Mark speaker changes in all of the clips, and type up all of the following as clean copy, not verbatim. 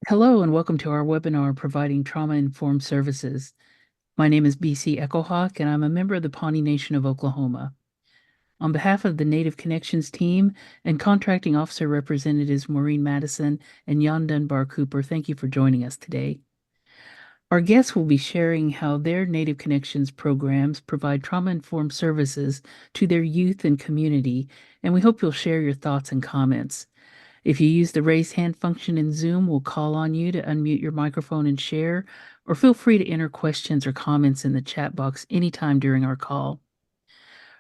Speaker 1: Hello and welcome to our webinar providing trauma-informed services. My name is BC Echohawk and I'm a member of the Pawnee Nation of Oklahoma. On behalf of the Native Connections team and contracting officer representatives Maureen Madison and Jan Dunbar Cooper, thank you for joining us today. Our guests will be sharing how their Native Connections programs provide trauma-informed services to their youth and community, and we hope you'll share your thoughts and comments. If you use the raise hand function in Zoom, we'll call on you to unmute your microphone and share, or feel free to enter questions or comments in the chat box anytime during our call.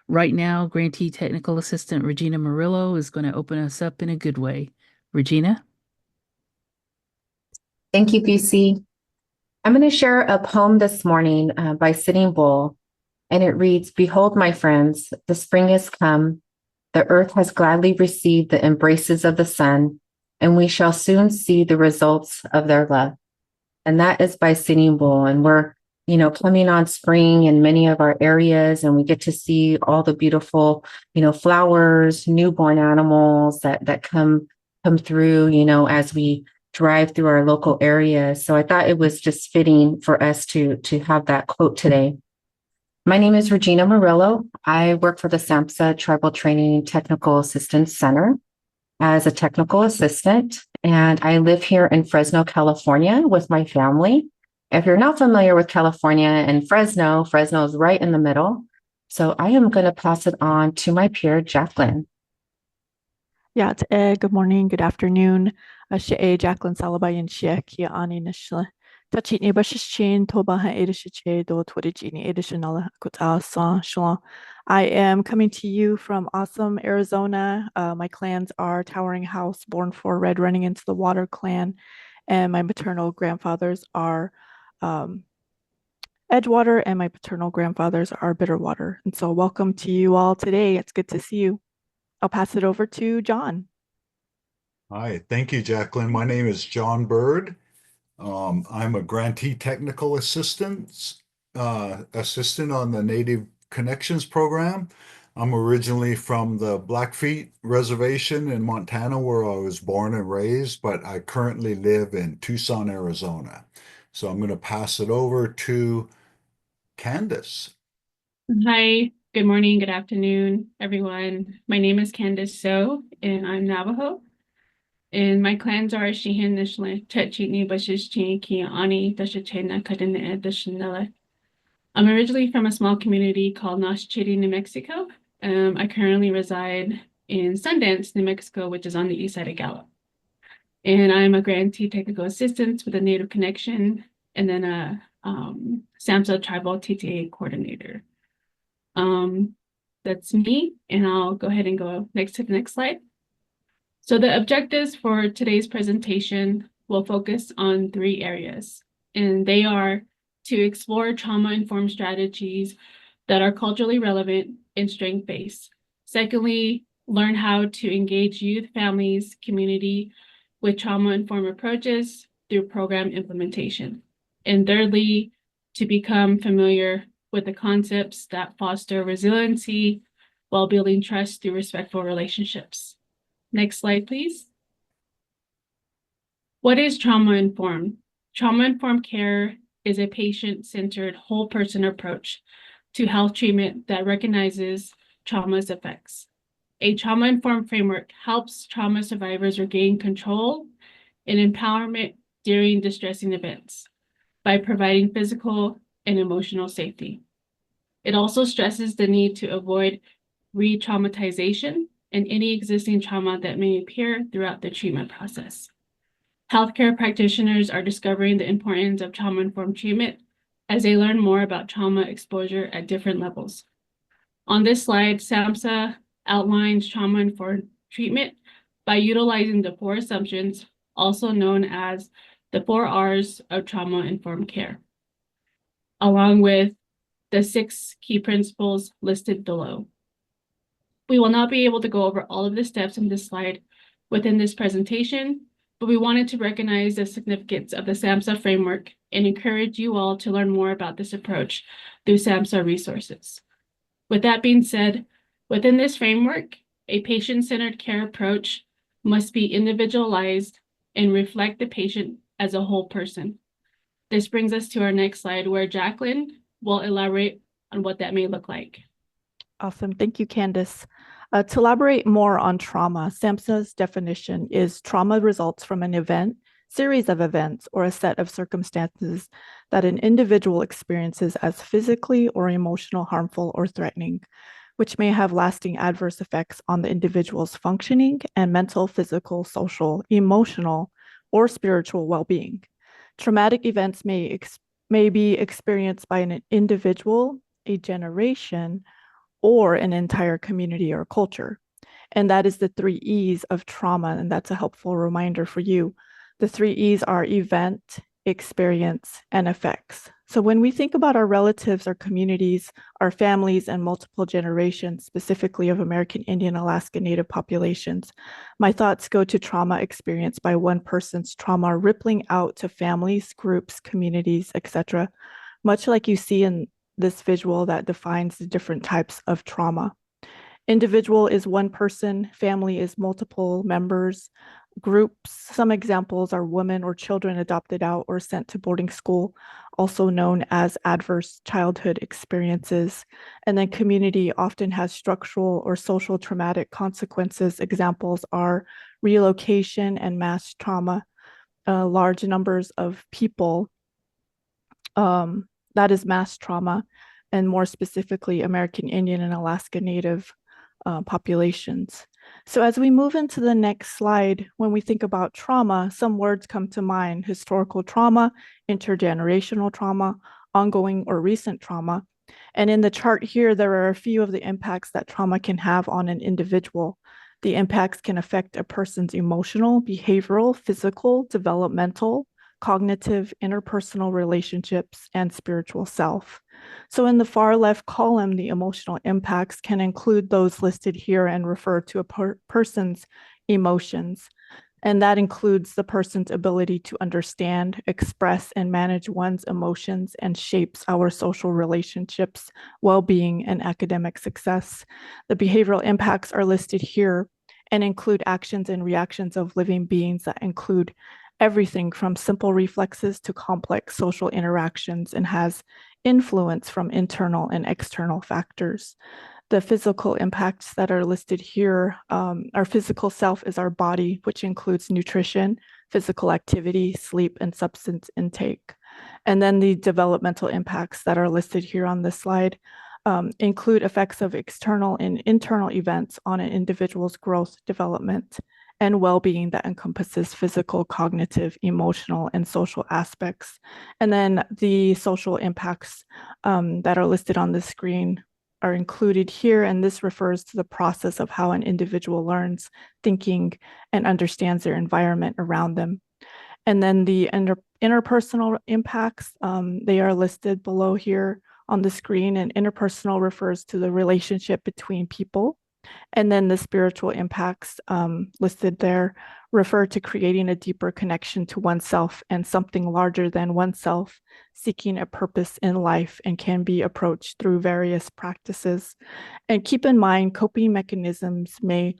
Speaker 1: Right now, Grantee Technical Assistant Regina Murillo is going to open us up in a good way. Regina?
Speaker 2: Thank you, BC. I'm going to share a poem this morning by Sitting Bull, and it reads, "Behold, my friends, the spring is come. The earth has gladly received the embraces of the sun, and we shall soon see the results of their love." And that is by Sitting Bull. And we're, coming on spring in many of our areas, and we get to see all the beautiful, flowers, newborn animals that come through, as we drive through our local areas. So I thought it was just fitting for us to have that quote today. My name is Regina Murillo. I work for the SAMHSA Tribal Training Technical Assistance Center as a technical assistant, and I live here in Fresno, California with my family. If you're not familiar with California and Fresno is right in the middle. So I am going to pass it on to my peer, Jacqueline.
Speaker 3: Yeah, good morning, good afternoon. Jacqueline Salabayan Kia Ani Nishla. Tachini Bashishin Tobaha Edishiche do Twadijini Edishinala Kuta San Shalom. I am coming to you from awesome Arizona. My clans are Towering House, Born for Red, Running into the Water clan, and my maternal grandfathers are Edgewater, and my paternal grandfathers are Bitterwater. And so welcome to you all today. It's good to see you. I'll pass it over to John.
Speaker 4: Hi, thank you, Jacqueline. My name is John Bird. I'm a grantee technical assistant on the Native Connections program. I'm originally from the Blackfeet Reservation in Montana, where I was born and raised, but I currently live in Tucson, Arizona. So I'm going to pass it over to Candace.
Speaker 5: Hi, good morning, good afternoon, everyone. My name is Candace So, and I'm Navajo. And my clans are Shihin Nishle, Chetchitni, Bashishchi, Kiani, Dashachena, Kadene, Dashanella. I'm originally from a small community called Noshchiri, New Mexico. I currently reside in Sundance, New Mexico, which is on the east side of Gallup. And I'm a grantee technical assistant with a Native Connection, and then a SAMHSA Tribal TTA coordinator. That's me, and I'll go ahead and go next to the next slide. So the objectives for today's presentation will focus on 3 areas, and they are to explore trauma-informed strategies that are culturally relevant and strength-based. Secondly, learn how to engage youth, families, community with trauma-informed approaches through program implementation. And thirdly, to become familiar with the concepts that foster resiliency while building trust through respectful relationships. Next slide, please. What is trauma-informed? Trauma-informed care is a patient-centered whole person approach to health treatment that recognizes trauma's effects. A trauma-informed framework helps trauma survivors regain control and empowerment during distressing events by providing physical and emotional safety. It also stresses the need to avoid re-traumatization and any existing trauma that may appear throughout the treatment process. Healthcare practitioners are discovering the importance of trauma-informed treatment as they learn more about trauma exposure at different levels. On this slide, SAMHSA outlines trauma-informed treatment by utilizing the 4 assumptions, also known as the 4 R's of trauma-informed care, along with the 6 key principles listed below. We will not be able to go over all of the steps in this slide within this presentation, but we wanted to recognize the significance of the SAMHSA framework and encourage you all to learn more about this approach through SAMHSA resources. With that being said, within this framework, a patient-centered care approach must be individualized and reflect the patient as a whole person. This brings us to our next slide where Jacqueline will elaborate on what that may look like.
Speaker 3: Awesome. Thank you, Candace. To elaborate more on trauma, SAMHSA's definition is trauma results from an event, series of events, or a set of circumstances that an individual experiences as physically or emotional harmful or threatening, which may have lasting adverse effects on the individual's functioning and mental, physical, social, emotional, or spiritual well-being. Traumatic events may be experienced by an individual, a generation, or an entire community or culture. And that is the 3 E's of trauma. And that's a helpful reminder for you. The 3 E's are event, experience, and effects. So when we think about our relatives, our communities, our families, and multiple generations, specifically of American Indian, Alaska Native populations, my thoughts go to trauma experienced by one person's trauma rippling out to families, groups, communities, etc., much like you see in this visual that defines the different types of trauma. Individual is one person, family is multiple members, groups, some examples are women or children adopted out or sent to boarding school, also known as adverse childhood experiences. And then community often has structural or social traumatic consequences. Examples are relocation and mass trauma, large numbers of people, that is mass trauma, and more specifically, American Indian and Alaska Native populations. So as we move into the next slide, when we think about trauma, some words come to mind: historical trauma, intergenerational trauma, ongoing or recent trauma. And in the chart here, there are a few of the impacts that trauma can have on an individual. The impacts can affect a person's emotional, behavioral, physical, developmental, cognitive, interpersonal relationships, and spiritual self. So in the far left column, the emotional impacts can include those listed here and refer to a person's emotions. And that includes the person's ability to understand, express, and manage one's emotions, and shapes our social relationships, well-being, and academic success. The behavioral impacts are listed here and include actions and reactions of living beings that include everything from simple reflexes to complex social interactions, and has influence from internal and external factors. The physical impacts that are listed here, our physical self is our body, which includes nutrition, physical activity, sleep, and substance intake. And then the developmental impacts that are listed here on this slide include effects of external and internal events on an individual's growth, development, and well-being that encompasses physical, cognitive, emotional, and social aspects. And then the social impacts that are listed on the screen are included here, and this refers to the process of how an individual learns, thinking, and understands their environment around them. And then the interpersonal impacts, they are listed below here on the screen, and interpersonal refers to the relationship between people. And then the spiritual impacts listed there refer to creating a deeper connection to oneself and something larger than oneself, seeking a purpose in life, and can be approached through various practices. And keep in mind, coping mechanisms may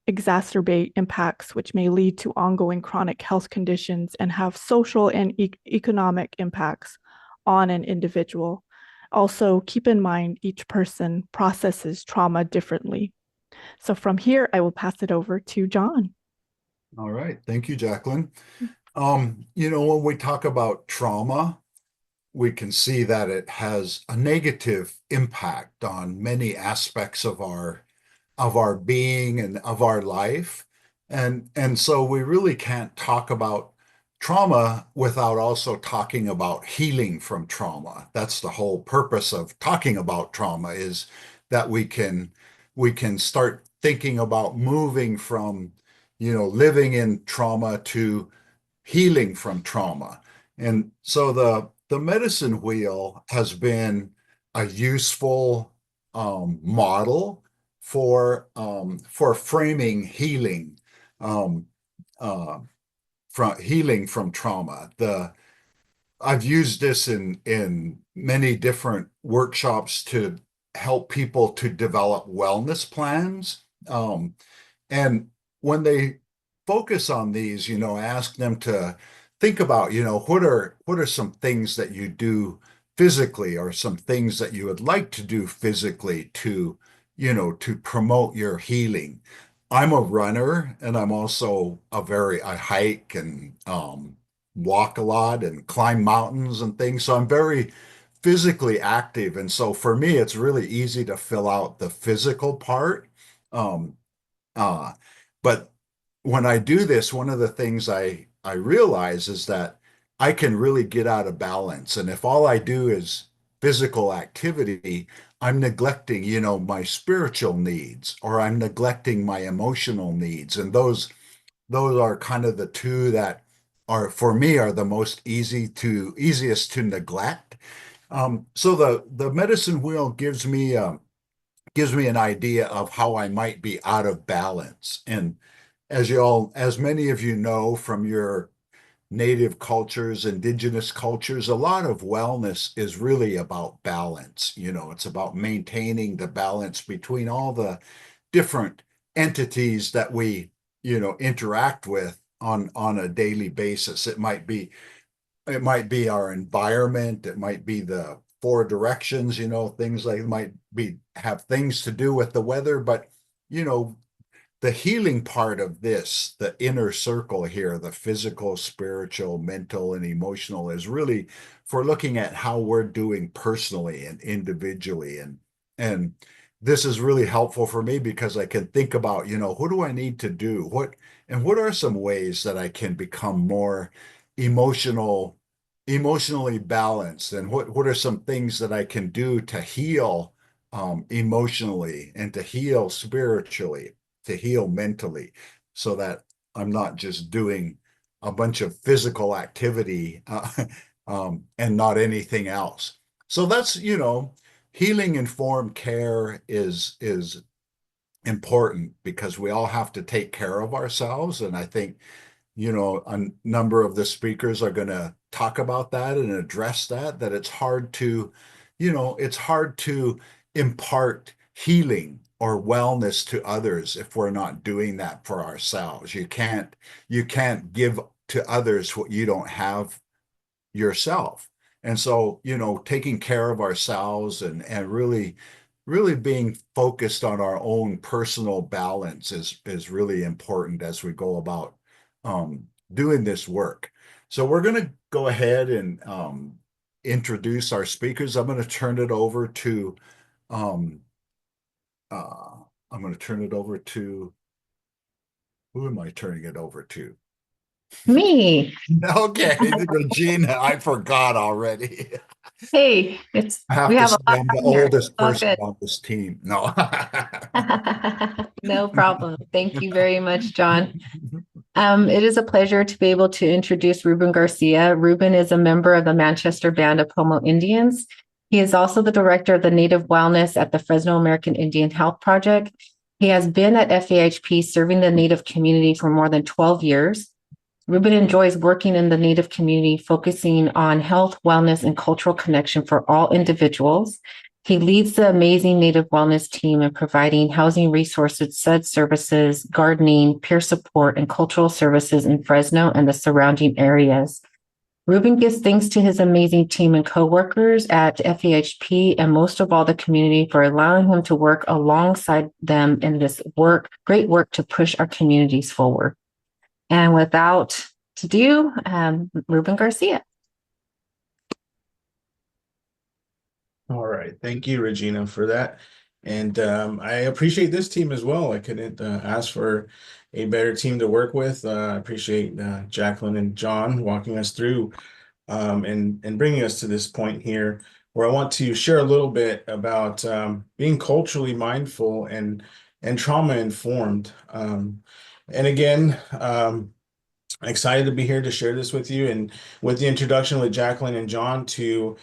Speaker 3: exacerbate impacts, which may lead to ongoing chronic health conditions and have social and economic impacts on an individual. Also, keep in mind, each person processes trauma differently. So from here, I will pass it over to John.
Speaker 4: All right. Thank you, Jacqueline. When we talk about trauma, we can see that it has a negative impact on many aspects of our being and of our life. And so we really can't talk about trauma without also talking about healing from trauma. That's the whole purpose of talking about trauma, is that we can start thinking about moving from, living in trauma to healing from trauma. And so the medicine wheel has been a useful model for framing healing from trauma. I've used this in many different workshops to help people to develop wellness plans. And when they focus on these, ask them to think about, what are some things that you do physically or some things that you would like to do physically to promote your healing. I'm a runner and I'm also I hike and walk a lot and climb mountains and things. So I'm very physically active. And so for me, it's really easy to fill out the physical part. Um, uh, but when I do this, one of the things I realize is that I can really get out of balance. And if all I do is physical activity, I'm neglecting, my spiritual needs, or I'm neglecting my emotional needs. And those are kind of the two that are for me are the most easiest to neglect. So the medicine wheel gives me an idea of how I might be out of balance. And as many of you know from your native cultures, indigenous cultures, a lot of wellness is really about balance. It's about maintaining the balance between all the different entities that we, interact with on a daily basis. It might be our environment, it might be the four directions, things like it might be have things to do with the weather, but you know, the healing part of this, the inner circle here, the physical, spiritual, mental, and emotional, is really for looking at how we're doing personally and individually. And this is really helpful for me because I can think about, who do I need to do? What are some ways that I can become more emotionally balanced? And what are some things that I can do to heal emotionally and to heal spiritually? To heal mentally so that I'm not just doing a bunch of physical activity and not anything else. So that's, healing informed care is important because we all have to take care of ourselves. And I think, a number of the speakers are going to talk about that and address that it's hard to impart healing or wellness to others if we're not doing that for ourselves. You can't give to others what you don't have yourself. And so, taking care of ourselves and really being focused on our own personal balance is really important as we go about doing this work. So we're going to go ahead and introduce our speakers. Um, I'm going to turn it over to who am I turning it over to?
Speaker 2: Me.
Speaker 4: Okay, Regina, I forgot already.
Speaker 2: Hey,
Speaker 4: I have
Speaker 2: we
Speaker 4: to
Speaker 2: have a
Speaker 4: say
Speaker 2: lot
Speaker 4: I'm the
Speaker 2: on here.
Speaker 4: oldest
Speaker 2: All
Speaker 4: person
Speaker 2: good.
Speaker 4: on this team. No.
Speaker 2: No problem. Thank you very much, John. It is a pleasure to be able to introduce Ruben Garcia. Ruben is a member of the Manchester Band of Pomo Indians. He is also the director of the Native Wellness at the Fresno American Indian Health Project. He has been at FAHP serving the Native community for more than 12 years. Ruben enjoys working in the Native community, focusing on health, wellness, and cultural connection for all individuals. He leads the amazing Native Wellness team in providing housing resources, SUD services, gardening, peer support, and cultural services in Fresno and the surrounding areas. Ruben gives thanks to his amazing team and coworkers at FAHP and most of all the community for allowing him to work alongside them in this great work to push our communities forward. And without to do, Ruben Garcia.
Speaker 6: All right. Thank you, Regina, for that. And I appreciate this team as well. I couldn't ask for a better team to work with. I appreciate Jacqueline and John walking us through and bringing us to this point here where I want to share a little bit about being culturally mindful and trauma informed. And again, excited to be here to share this with you and with the introduction with Jacqueline and John to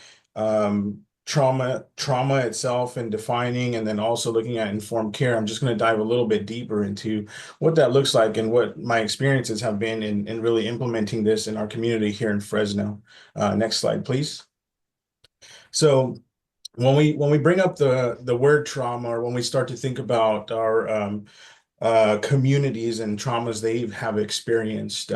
Speaker 6: trauma itself and defining, and then also looking at informed care. I'm just going to dive a little bit deeper into what that looks like and what my experiences have been in really implementing this in our community here in Fresno. Next slide, please. So when we bring up the word trauma, or when we start to think about our communities and traumas they have experienced.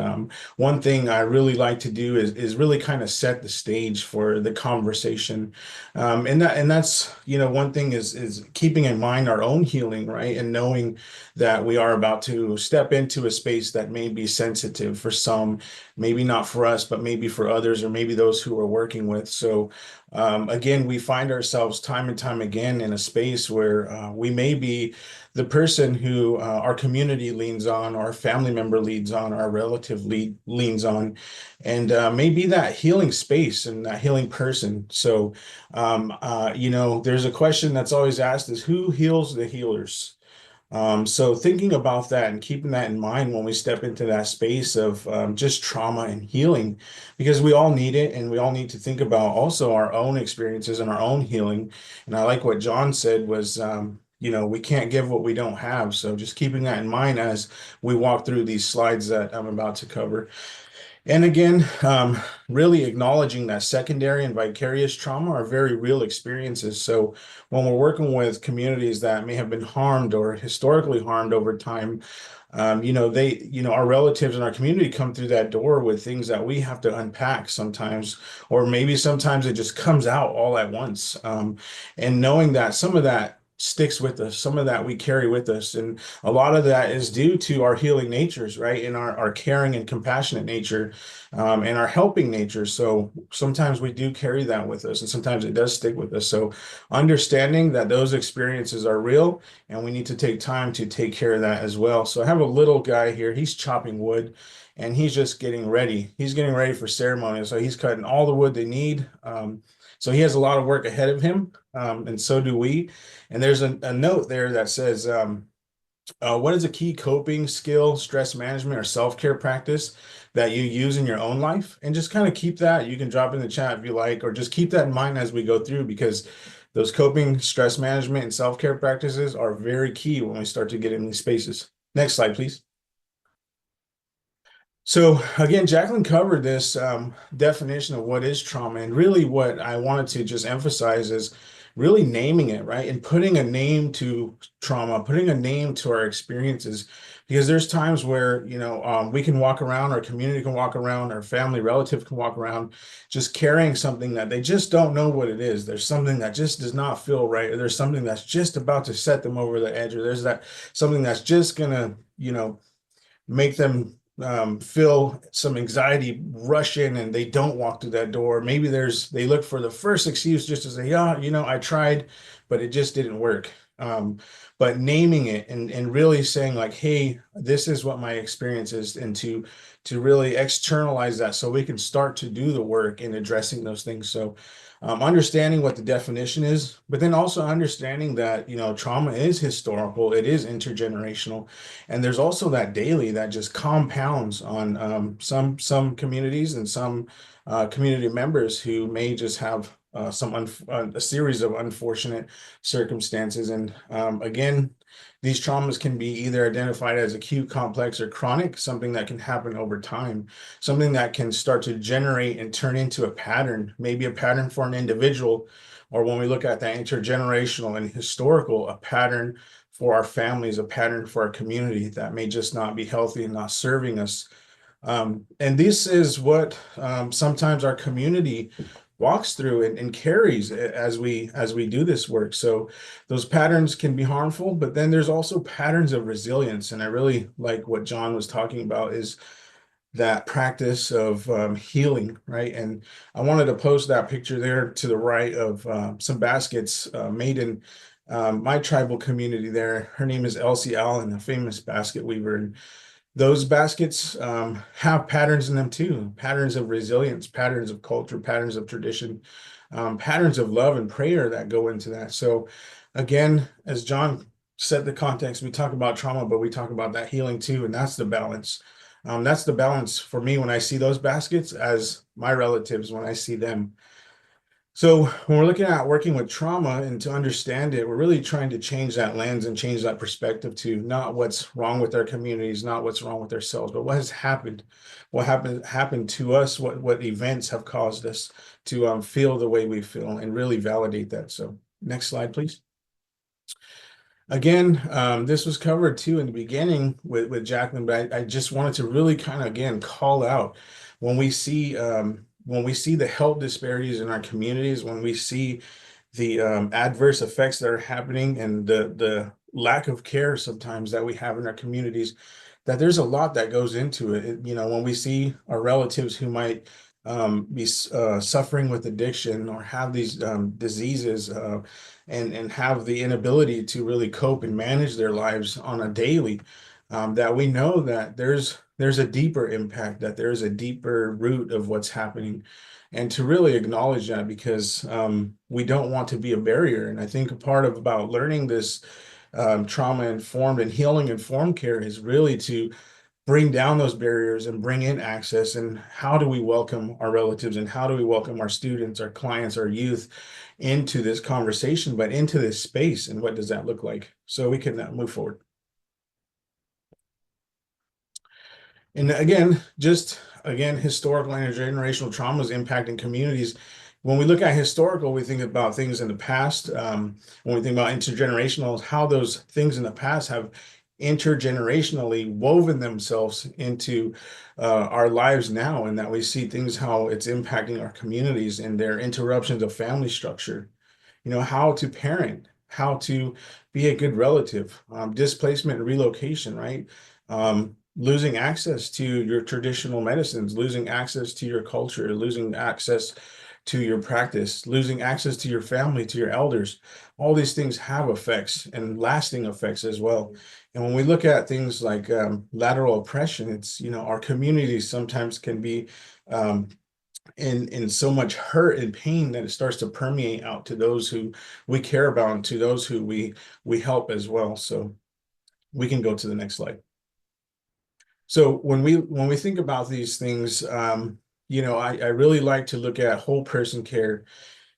Speaker 6: One thing I really like to do is really kind of set the stage for the conversation, and that's one thing is keeping in mind our own healing, right, and knowing that we are about to step into a space that may be sensitive for some, maybe not for us, but maybe for others, or maybe those who we're working with. So again, we find ourselves time and time again in a space where we may be the person who our community leans on, our family member leans on, our relative leans on, and maybe that healing space and that healing person. So, there's a question that's always asked is who heals the healers? So thinking about that and keeping that in mind when we step into that space of just trauma and healing, because we all need it and we all need to think about also our own experiences and our own healing. And I like what John said was, we can't give what we don't have. So just keeping that in mind as we walk through these slides that I'm about to cover. And again, really acknowledging that secondary and vicarious trauma are very real experiences. So when we're working with communities that may have been harmed or historically harmed over time, our relatives in our community come through that door with things that we have to unpack sometimes, or maybe sometimes it just comes out all at once. And knowing that some of that sticks with us, some of that we carry with us. And a lot of that is due to our healing natures, right? And our caring and compassionate nature, and our helping nature. So sometimes we do carry that with us, and sometimes it does stick with us. So understanding that those experiences are real and we need to take time to take care of that as well. So I have a little guy here, he's chopping wood and he's just getting ready. He's getting ready for ceremony. So he's cutting all the wood they need. So he has a lot of work ahead of him, and so do we. And there's a note there that says, what is a key coping skill, stress management, or self-care practice that you use in your own life? And just kind of keep that. You can drop in the chat if you like, or just keep that in mind as we go through, because those coping, stress management, and self-care practices are very key when we start to get in these spaces. Next slide, please. So again, Jacqueline covered this definition of what is trauma, and really what I wanted to just emphasize is really naming it, right? And putting a name to trauma, putting a name to our experiences, because there's times where, we can walk around, our community can walk around, our family relative can walk around just carrying something that they just don't know what it is. There's something that just does not feel right, or there's something that's just about to set them over the edge, or there's something that's just gonna, make them feel some anxiety rush in and they don't walk through that door. Maybe they look for the first excuse just to say, yeah, I tried, but it just didn't work. But naming it and really saying like, hey, this is what my experience is, and to really externalize that so we can start to do the work in addressing those things. So understanding what the definition is, but then also understanding that, trauma is historical, it is intergenerational, and there's also that daily that just compounds on some communities and some community members who may just have a series of unfortunate circumstances. And again, these traumas can be either identified as acute, complex, or chronic, something that can happen over time, something that can start to generate and turn into a pattern, maybe a pattern for an individual, or when we look at that intergenerational and historical, a pattern for our families, a pattern for our community that may just not be healthy and not serving us. And this is what sometimes our community walks through and carries as we do this work. So those patterns can be harmful, but then there's also patterns of resilience. And I really like what John was talking about, is that practice of healing, right? And I wanted to post that picture there to the right of some baskets made in my tribal community there. Her name is Elsie Allen, a famous basket weaver. And those baskets have patterns in them too, patterns of resilience, patterns of culture, patterns of tradition, patterns of love and prayer that go into that. So again, as John set the context, we talk about trauma, but we talk about that healing too, and that's the balance. That's the balance for me when I see those baskets, as my relatives when I see them. So when we're looking at working with trauma and to understand it, we're really trying to change that lens and change that perspective to not what's wrong with our communities, not what's wrong with ourselves, but what has happened, what happened to us, what events have caused us to feel the way we feel, and really validate that. So next slide, please. Again, this was covered too in the beginning with Jacqueline, but I just wanted to really kind of again call out when we see the health disparities in our communities, when we see the adverse effects that are happening and the lack of care sometimes that we have in our communities, that there's a lot that goes into it. You know, when we see our relatives who might be suffering with addiction or have these diseases and have the inability to really cope and manage their lives on a daily, that we know that there's a deeper impact, that there's a deeper root of what's happening, and to really acknowledge that, because we don't want to be a barrier. And I think a part of about learning this trauma informed and healing informed care is really to bring down those barriers and bring in access. And how do we welcome our relatives, and how do we welcome our students, our clients, our youth into this conversation, but into this space, and what does that look like, so we can move forward. And again, historical and intergenerational traumas impacting communities. When we look at historical, we think about things in the past. When we think about intergenerational, how those things in the past have intergenerationally woven themselves into our lives now, and that we see things, how it's impacting our communities and their interruptions of family structure. You know, how to parent, how to be a good relative, displacement and relocation, right? Losing access to your traditional medicines, losing access to your culture, losing access to your practice, losing access to your family, to your elders. All these things have effects, and lasting effects as well. And when we look at things like lateral oppression, it's, you know, our communities sometimes can be in so much hurt and pain that it starts to permeate out to those who we care about, and to those who we help as well. So we can go to the next slide. So when we think about these things, you know, I really like to look at whole person care.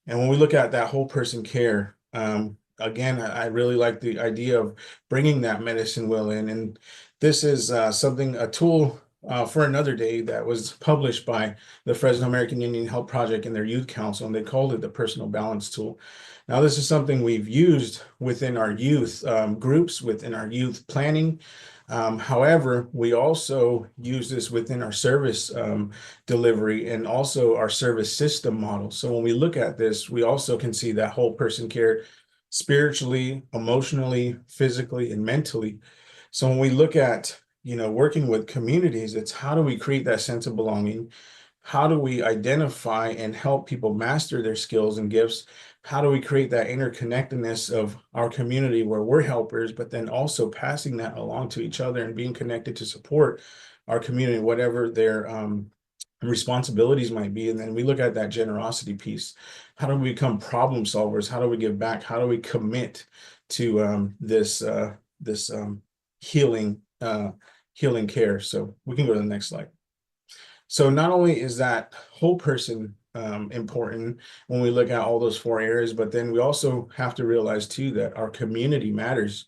Speaker 6: And when we look at that whole person care, again, I really like the idea of bringing that medicine wheel in. And this is a tool for another day that was published by the Fresno American Indian Health Project and their youth council, and they called it the Personal Balance Tool. Now, this is something we've used within our youth groups, within our youth planning. However, we also use this within our service delivery and also our service system model. So when we look at this, we also can see that whole person care spiritually, emotionally, physically, and mentally. So when we look at, you know, working with communities, it's how do we create that sense of belonging? How do we identify and help people master their skills and gifts? How do we create that interconnectedness of our community where we're helpers, but then also passing that along to each other and being connected to support our community, whatever their responsibilities might be? And then we look at that generosity piece. How do we become problem solvers? How do we give back? How do we commit to this healing care? So we can go to the next slide. So not only is that whole person important when we look at all those 4 areas, but then we also have to realize too that our community matters.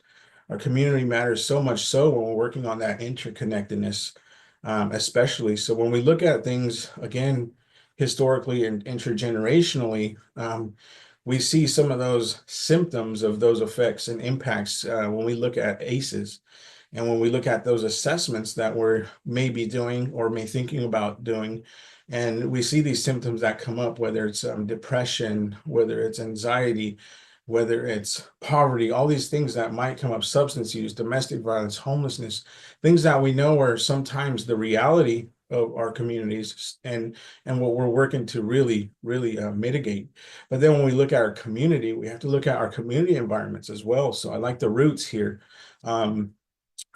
Speaker 6: Our community matters so much so when we're working on that interconnectedness, especially. So when we look at things, again, historically and intergenerationally, we see some of those symptoms of those effects and impacts when we look at ACEs. And when we look at those assessments that we're maybe doing or may thinking about doing, and we see these symptoms that come up, whether it's depression, whether it's anxiety, whether it's poverty, all these things that might come up, substance use, domestic violence, homelessness, things that we know are sometimes the reality of our communities and what we're working to really mitigate. But then when we look at our community, we have to look at our community environments as well. So I like the roots here.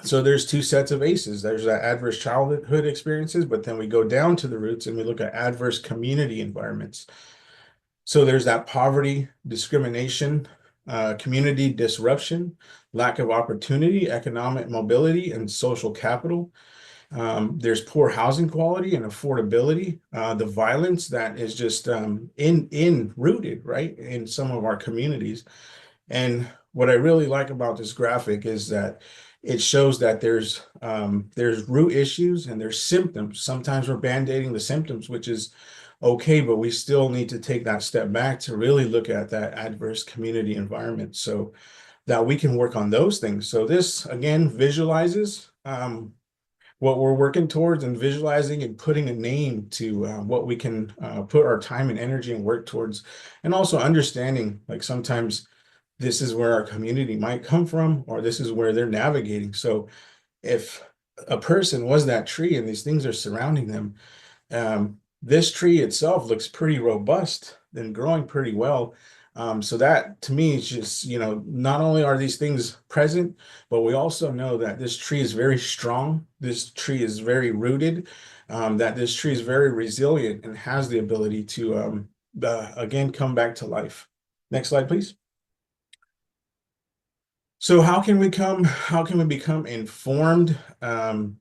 Speaker 6: So there's 2 sets of ACEs. There's that adverse childhood experiences, but then we go down to the roots and we look at adverse community environments. So there's that poverty, discrimination, community disruption, lack of opportunity, economic mobility, and social capital. There's poor housing quality and affordability, the violence that is just rooted right in some of our communities. And what I really like about this graphic is that it shows that there's root issues and there's symptoms. Sometimes we're band-aiding the symptoms, which is okay, but we still need to take that step back to really look at that adverse community environment. So that we can work on those things. So this again visualizes what we're working towards, and visualizing and putting a name to what we can put our time and energy and work towards, and also understanding like sometimes this is where our community might come from, or this is where they're navigating. So if a person was that tree and these things are surrounding them, this tree itself looks pretty robust and growing pretty well. So that to me is just, not only are these things present, but we also know that this tree is very strong. This tree is very rooted, that this tree is very resilient and has the ability to, again, come back to life. Next slide, please. So how can we become informed? We're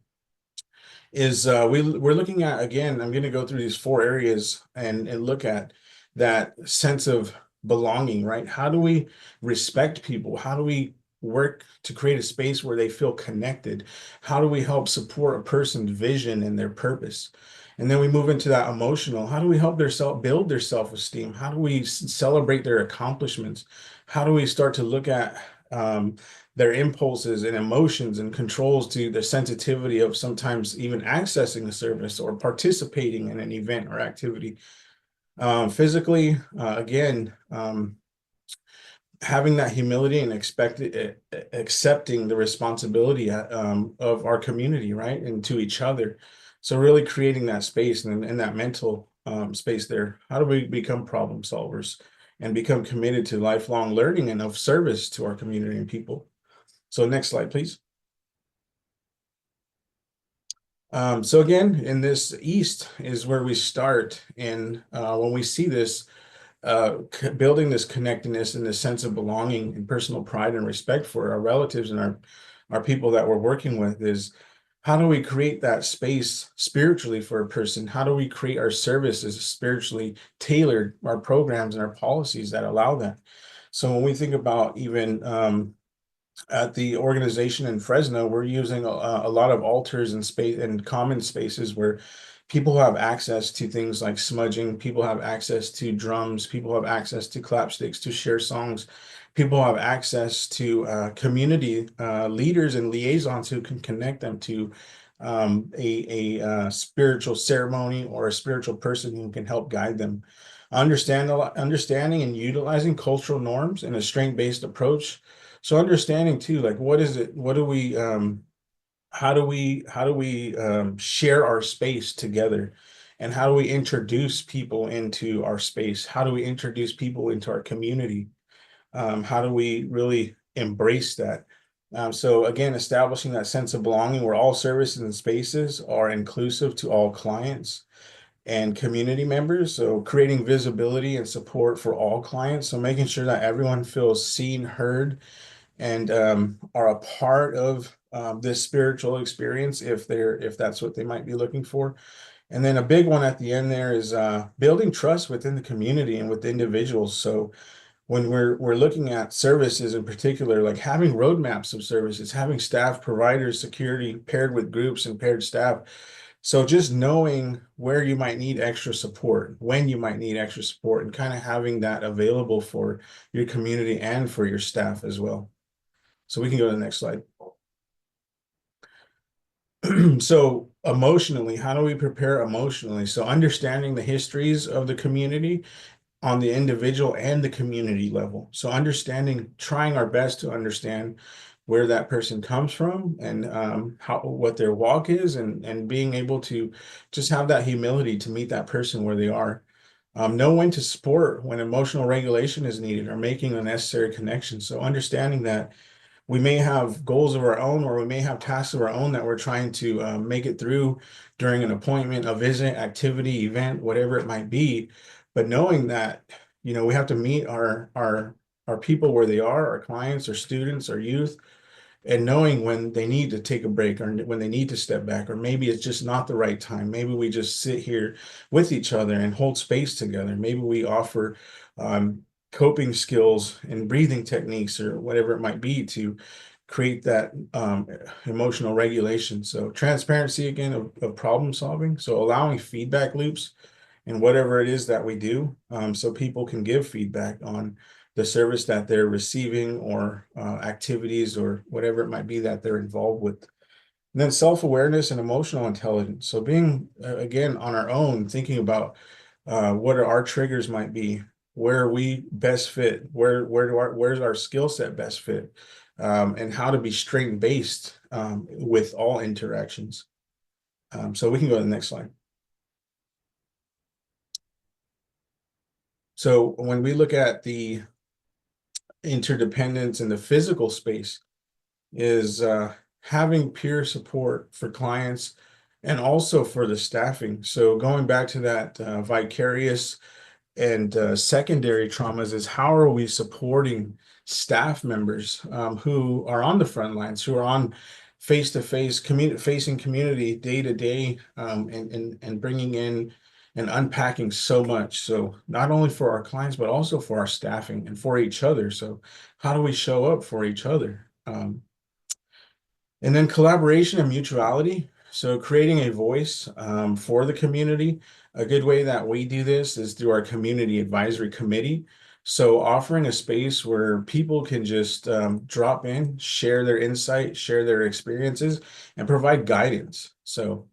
Speaker 6: looking at, again, I'm going to go through these 4 areas and look at that sense of belonging, right? How do we respect people? How do we work to create a space where they feel connected? How do we help support a person's vision and their purpose? And then we move into that emotional. How do we help build their self-esteem? How do we celebrate their accomplishments? How do we start to look at their impulses and emotions and controls to the sensitivity of sometimes even accessing a service or participating in an event or activity? Physically, again, having that humility and accepting the responsibility of our community, right, and to each other. So really creating that space and that mental space there. How do we become problem solvers and become committed to lifelong learning and of service to our community and people? So next slide, please. So again, in this east is where we start. And when we see this, building this connectedness and this sense of belonging and personal pride and respect for our relatives and our people that we're working with, is how do we create that space spiritually for a person? How do we create our services spiritually tailored, our programs and our policies that allow that? So when we think about even at the organization in Fresno, we're using a lot of altars and space and common spaces where people have access to things like smudging, people have access to drums, people have access to clapsticks to share songs, people have access to community leaders and liaisons who can connect them to a spiritual ceremony or a spiritual person who can help guide them. Understanding and utilizing cultural norms in a strength-based approach. So understanding too, like how do we share our space together, and how do we introduce people into our space? How do we introduce people into our community? How do we really embrace that? So again, establishing that sense of belonging where all services and spaces are inclusive to all clients and community members. So creating visibility and support for all clients. So making sure that everyone feels seen, heard, and are a part of this spiritual experience if that's what they might be looking for. And then a big one at the end there is building trust within the community and with individuals. So when we're looking at services in particular, like having roadmaps of services, having staff, providers, security paired with groups and paired staff. So just knowing where you might need extra support, when you might need extra support, and kind of having that available for your community and for your staff as well. So we can go to the next slide. So emotionally, how do we prepare emotionally? So understanding the histories of the community on the individual and the community level. So trying our best to understand where that person comes from and what their walk is, and being able to just have that humility to meet that person where they are. Know when to support when emotional regulation is needed or making the necessary connections. So understanding that we may have goals of our own, or we may have tasks of our own that we're trying to make it through during an appointment, a visit, activity, event, whatever it might be. But knowing that, we have to meet our people where they are, our clients, our students, our youth, and knowing when they need to take a break or when they need to step back, or maybe it's just not the right time. Maybe we just sit here with each other and hold space together. Maybe we offer coping skills and breathing techniques or whatever it might be to create that emotional regulation. So transparency again of problem solving. So allowing feedback loops in whatever it is that we do, so people can give feedback on the service that they're receiving or activities or whatever it might be that they're involved with. And then self-awareness and emotional intelligence. So being, again, on our own, thinking about what our triggers might be, where we best fit, where's our skill set best fit, and how to be strength-based with all interactions. So we can go to the next slide. So when we look at the interdependence in the physical space, is having peer support for clients and also for the staffing. So going back to that vicarious and secondary traumas, is how are we supporting staff members who are on the front lines, who are on face-to-face facing community day to day, and bringing in and unpacking so much. So not only for our clients, but also for our staffing and for each other. So how do we show up for each other? And then collaboration and mutuality. So creating a voice for the community. A good way that we do this is through our community advisory committee. So offering a space where people can just drop in, share their insight, share their experiences, and provide guidance. So,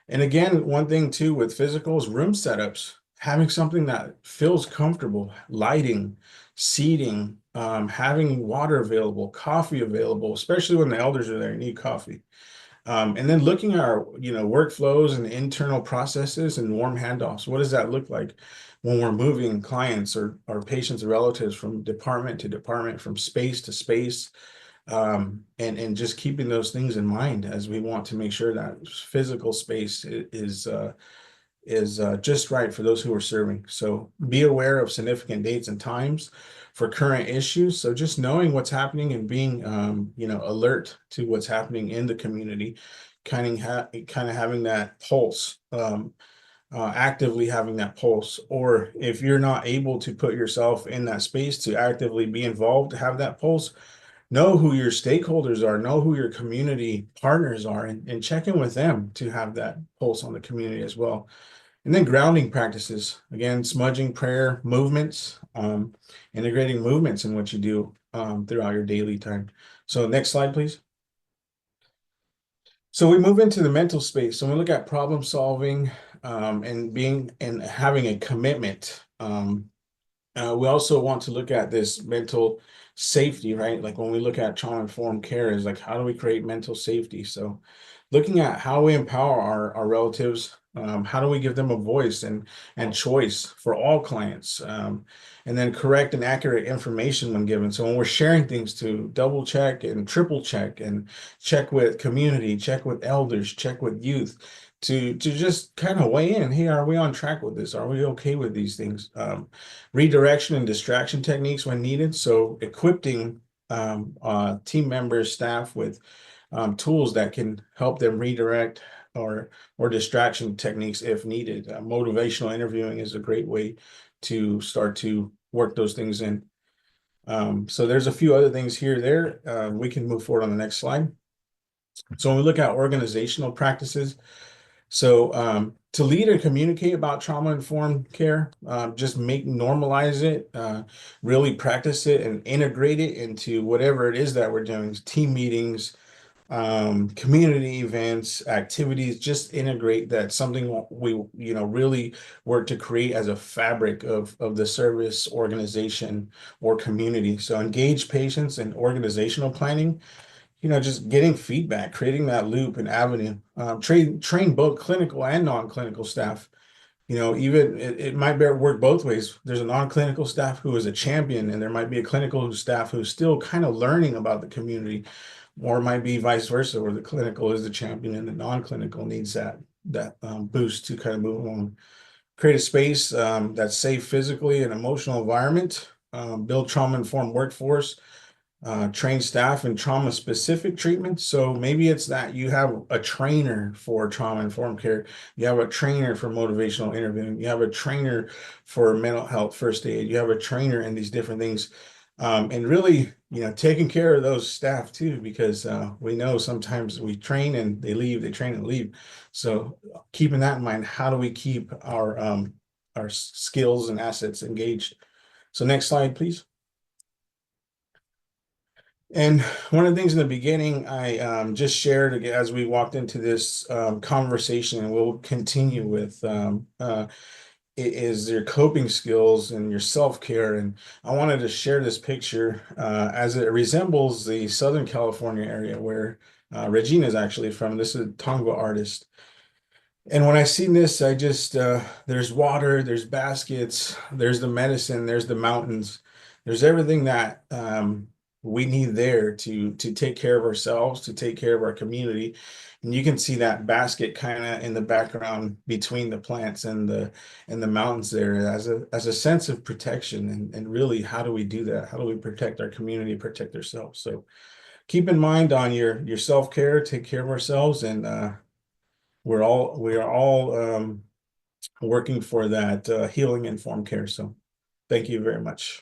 Speaker 6: and again, one thing too with physical is room setups. Having something that feels comfortable, lighting, seating, having water available, coffee available, especially when the elders are there, you need coffee. And then looking at our, workflows and internal processes and warm handoffs. What does that look like when we're moving clients or patients or relatives from department to department, from space to space, and just keeping those things in mind as we want to make sure that physical space is just right for those who are serving. So be aware of significant dates and times for current issues. So just knowing what's happening and being, alert to what's happening in the community, kind of having that pulse, actively having that pulse. Or if you're not able to put yourself in that space to actively be involved, to have that pulse, know who your stakeholders are, know who your community partners are, and check in with them to have that pulse on the community as well. And then grounding practices, again, smudging, prayer, movements, integrating movements in what you do throughout your daily time. So next slide, please. So we move into the mental space. So we look at problem solving and having a commitment. We also want to look at this mental safety, right? Like when we look at trauma-informed care, is like, how do we create mental safety? So looking at how we empower our relatives, how do we give them a voice and choice for all clients, and then correct and accurate information when given. So when we're sharing things, to double check and triple check and check with community, check with elders, check with youth, to just kind of weigh in. Hey, are we on track with this? Are we okay with these things? Redirection and distraction techniques when needed. So equipping team members, staff with tools that can help them redirect or distraction techniques if needed. Motivational interviewing is a great way to start to work those things in. So there's a few other things here there. We can move forward on the next slide. So when we look at organizational practices, so to lead and communicate about trauma-informed care, just normalize it, really practice it and integrate it into whatever it is that we're doing, team meetings, community events, activities. Just integrate that, something we really work to create as a fabric of the service, organization, or community. So engage patients in organizational planning, just getting feedback, creating that loop and avenue. Train both clinical and non-clinical staff. Even it might work both ways. There's a non-clinical staff who is a champion, and there might be a clinical staff who's still kind of learning about the community, or it might be vice versa, where the clinical is the champion and the non-clinical needs that boost to kind of move along. Create a space that's safe physically and emotional environment. Build trauma-informed workforce. Train staff in trauma-specific treatments. So maybe it's that you have a trainer for trauma-informed care, you have a trainer for motivational interviewing, you have a trainer for mental health first aid, you have a trainer in these different things, and really, taking care of those staff too, because we know sometimes we train and they leave, they train and leave. So keeping that in mind, how do we keep our skills and assets engaged? So next slide, please. And one of the things in the beginning I just shared as we walked into this conversation, and we'll continue with, is your coping skills and your self-care. And I wanted to share this picture as it resembles the Southern California area where Regina is actually from. This is a Tongva artist. And when I seen this, I just there's water, there's baskets, there's the medicine, there's the mountains, there's everything that we need there to take care of ourselves, to take care of our community. And you can see that basket kind of in the background between the plants and the mountains there as a sense of protection. And really, how do we do that? How do we protect our community, protect ourselves? So keep in mind on your self-care, take care of ourselves, and we are all working for that healing informed care. So thank you very much.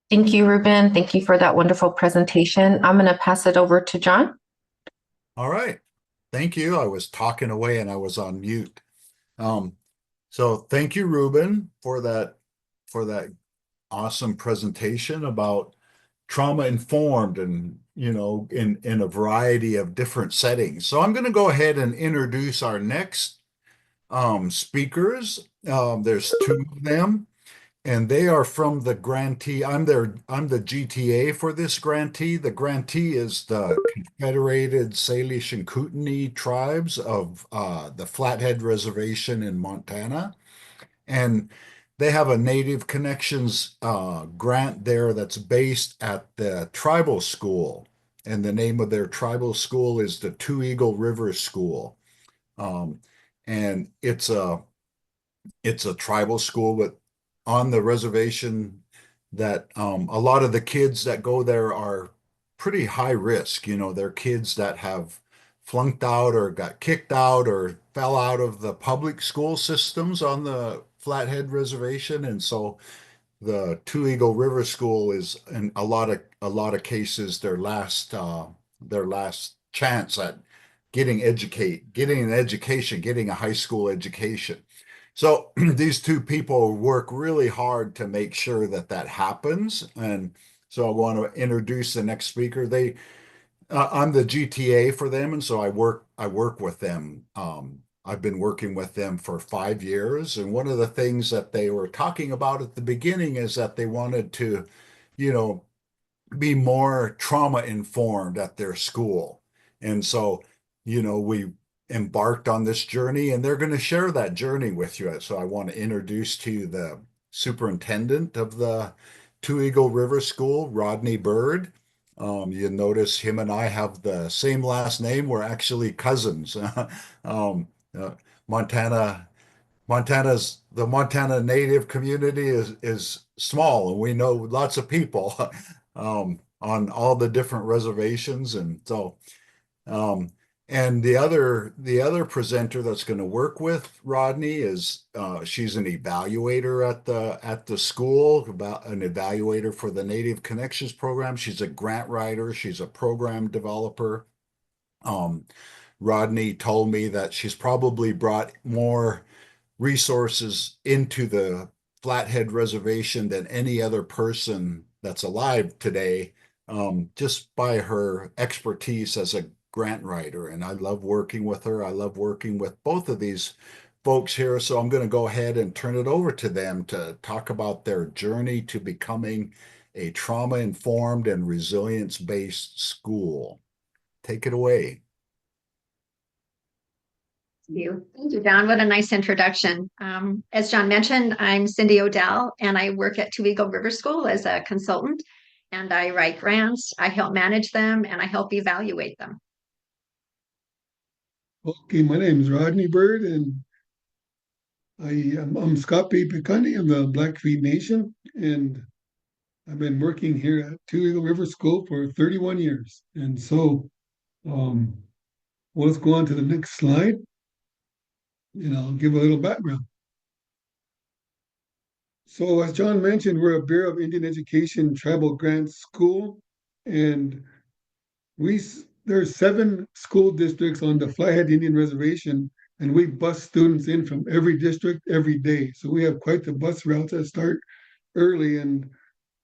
Speaker 2: Thank you, Ruben. Thank you for that wonderful presentation. I'm going to pass it over to John.
Speaker 4: All right. Thank you. I was talking away and I was on mute. So thank you, Ruben, for that awesome presentation about trauma informed and in a variety of different settings. So I'm going to go ahead and introduce our next speakers. There's two of them, and they are from the grantee. I'm the GTA for this grantee. The grantee is the Confederated Salish and Kootenai tribes of the Flathead Reservation in Montana. And they have a Native Connections grant there that's based at the tribal school. And the name of their tribal school is the Two Eagle River School. And it's a tribal school, but on the reservation that a lot of the kids that go there are pretty high risk. They're kids that have flunked out or got kicked out or fell out of the public school systems on the Flathead Reservation. And so the Two Eagle River School is in a lot of cases their last chance at getting an education, getting a high school education. So these two people work really hard to make sure that happens. And so I want to introduce the next speaker. I'm the GTA for them, and so I work with them. I've been working with them for 5 years, and one of the things that they were talking about at the beginning is that they wanted to, be more trauma informed at their school. And so, we embarked on this journey, and they're going to share that journey with you. So I want to introduce to you the superintendent of the Two Eagle River School, Rodney Bird. You notice him and I have the same last name. We're actually cousins. Montana, the Montana Native community is small, and we know lots of people on all the different reservations, and so and the other presenter that's going to work with Rodney is she's an evaluator at the school, about an evaluator for the Native Connections program. She's a grant writer. She's a program developer. Rodney told me that she's probably brought more resources into the Flathead Reservation than any other person that's alive today, just by her expertise as a grant writer. And I love working with her. I love working with both of these folks here. So I'm going to go ahead and turn it over to them to talk about their journey to becoming a trauma-informed and resilience-based school. Take it away.
Speaker 7: Thank you, John. What a nice introduction. As John mentioned, I'm Cindy Odell, and I work at Two Eagle River School as a consultant. And I write grants, I help manage them, and I help evaluate them.
Speaker 8: Okay, my name is Rodney Bird, and I'm Scott P. Picundy of the Blackfeet Nation, and I've been working here at Two Eagle River School for 31 years. And so let's go on to the next slide, and I'll give a little background. So as John mentioned, we're a Bureau of Indian Education Tribal Grant School, and there's 7 school districts on the Flathead Indian Reservation And we bus students in from every district every day. So we have quite the bus routes that start early. And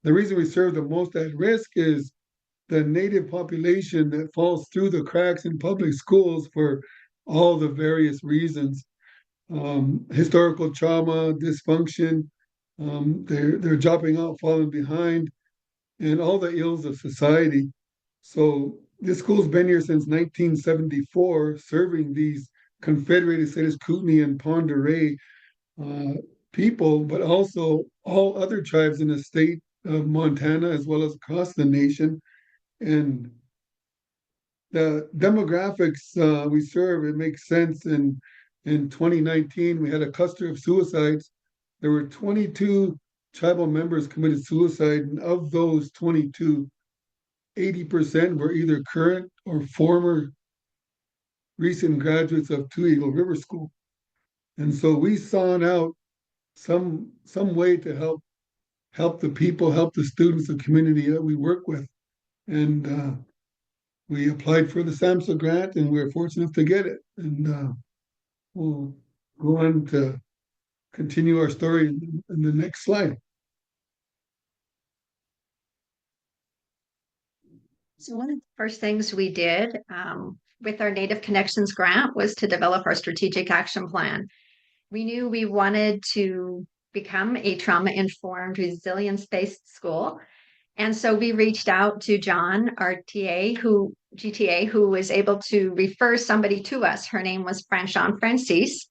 Speaker 8: the reason we serve the most at risk is the native population that falls through the cracks in public schools for all the various reasons. Historical trauma, dysfunction, they're dropping out, falling behind, and all the ills of society. So this school's been here since 1974, serving these Confederated Status Kootenai and Pend Oreille people, but also all other tribes in the state of Montana as well as across the nation. And the demographics we serve, it makes sense. In 2019, we had a cluster of suicides. There were 22 tribal members committed suicide, and of those 22, 80% were either current or former recent graduates of Two Eagle River School. And so we sought out some way to help the people, help the students, the community that we work with. And we applied for the SAMHSA grant, and we were fortunate to get it. And we'll go on to continue our story in the next slide.
Speaker 7: So one of the first things we did with our Native Connections grant was to develop our strategic action plan. We knew we wanted to become a trauma-informed, resilience-based school. And so we reached out to John, our GTA, who was able to refer somebody to us. Her name was Franchon Francis.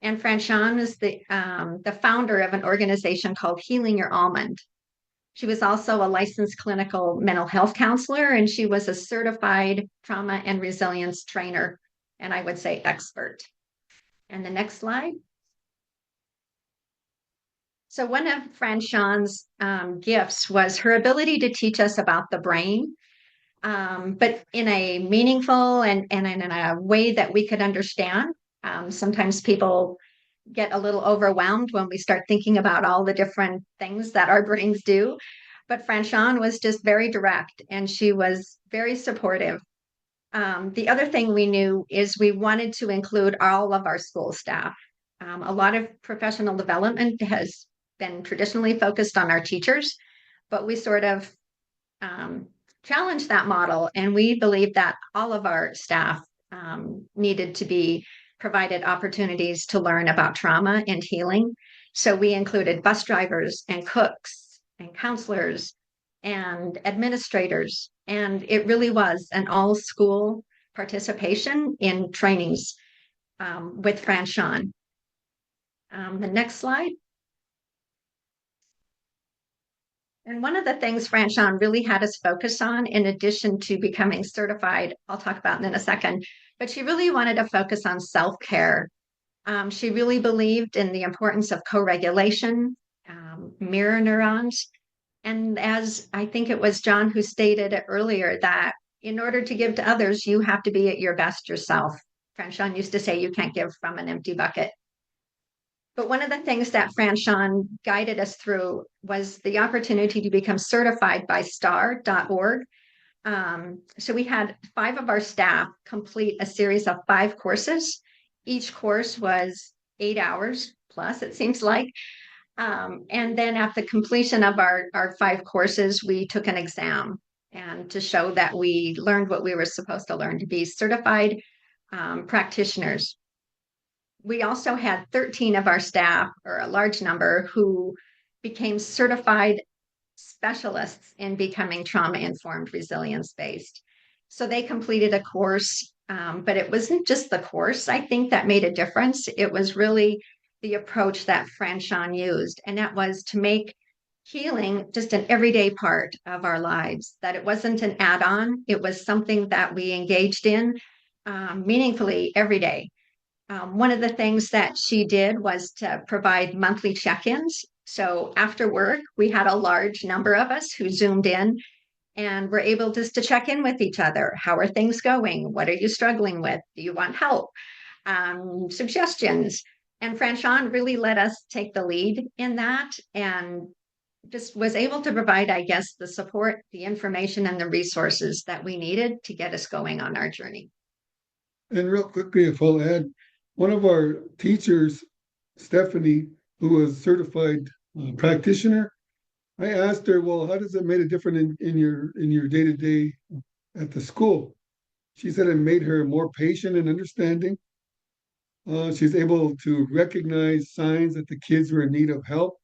Speaker 7: And Franchon was the founder of an organization called Healing Your Almond. She was also a licensed clinical mental health counselor, and she was a certified trauma and resilience trainer, and I would say expert. And the next slide. So one of Franchon's gifts was her ability to teach us about the brain, but in a meaningful and in a way that we could understand. Sometimes people get a little overwhelmed when we start thinking about all the different things that our brains do. But Franchon was just very direct, and she was very supportive. The other thing we knew is we wanted to include all of our school staff. A lot of professional development has been traditionally focused on our teachers, but we sort of challenged that model, and we believe that all of our staff needed to be provided opportunities to learn about trauma and healing. So we included bus drivers and cooks and counselors and administrators. And it really was an all school participation in trainings with Franchon. The next slide. And one of the things Franchon really had us focus on, in addition to becoming certified, I'll talk about in a second, but she really wanted to focus on self-care. She really believed in the importance of co-regulation, mirror neurons. And as I think it was John who stated it earlier, that in order to give to others, you have to be at your best yourself. Franchon used to say you can't give from an empty bucket. But one of the things that Franchon guided us through was the opportunity to become certified by STAR.org. So we had 5 of our staff complete a series of 5 courses. Each course was 8 hours plus, it seems like. And then at the completion of our 5 courses, we took an exam, and to show that we learned what we were supposed to learn to be certified practitioners. We also had 13 of our staff, or a large number, who became certified specialists in becoming trauma-informed, resilience-based. So they completed a course, but it wasn't just the course, I think, that made a difference. It was really the approach that Franchon used, and that was to make healing just an everyday part of our lives, that it wasn't an add-on, it was something that we engaged in meaningfully every day. One of the things that she did was to provide monthly check-ins. So after work, we had a large number of us who Zoomed in and were able just to check in with each other. How are things going? What are you struggling with? Do you want help? Suggestions. And Franchon really let us take the lead in that, and just was able to provide, I guess, the support, the information, and the resources that we needed to get us going on our journey.
Speaker 8: And real quickly, if I'll add, one of our teachers, Stephanie, who was certified practitioner, I asked her, well, how does it make a difference in your day-to-day at the school? She said it made her more patient and understanding. She's able to recognize signs that the kids were in need of help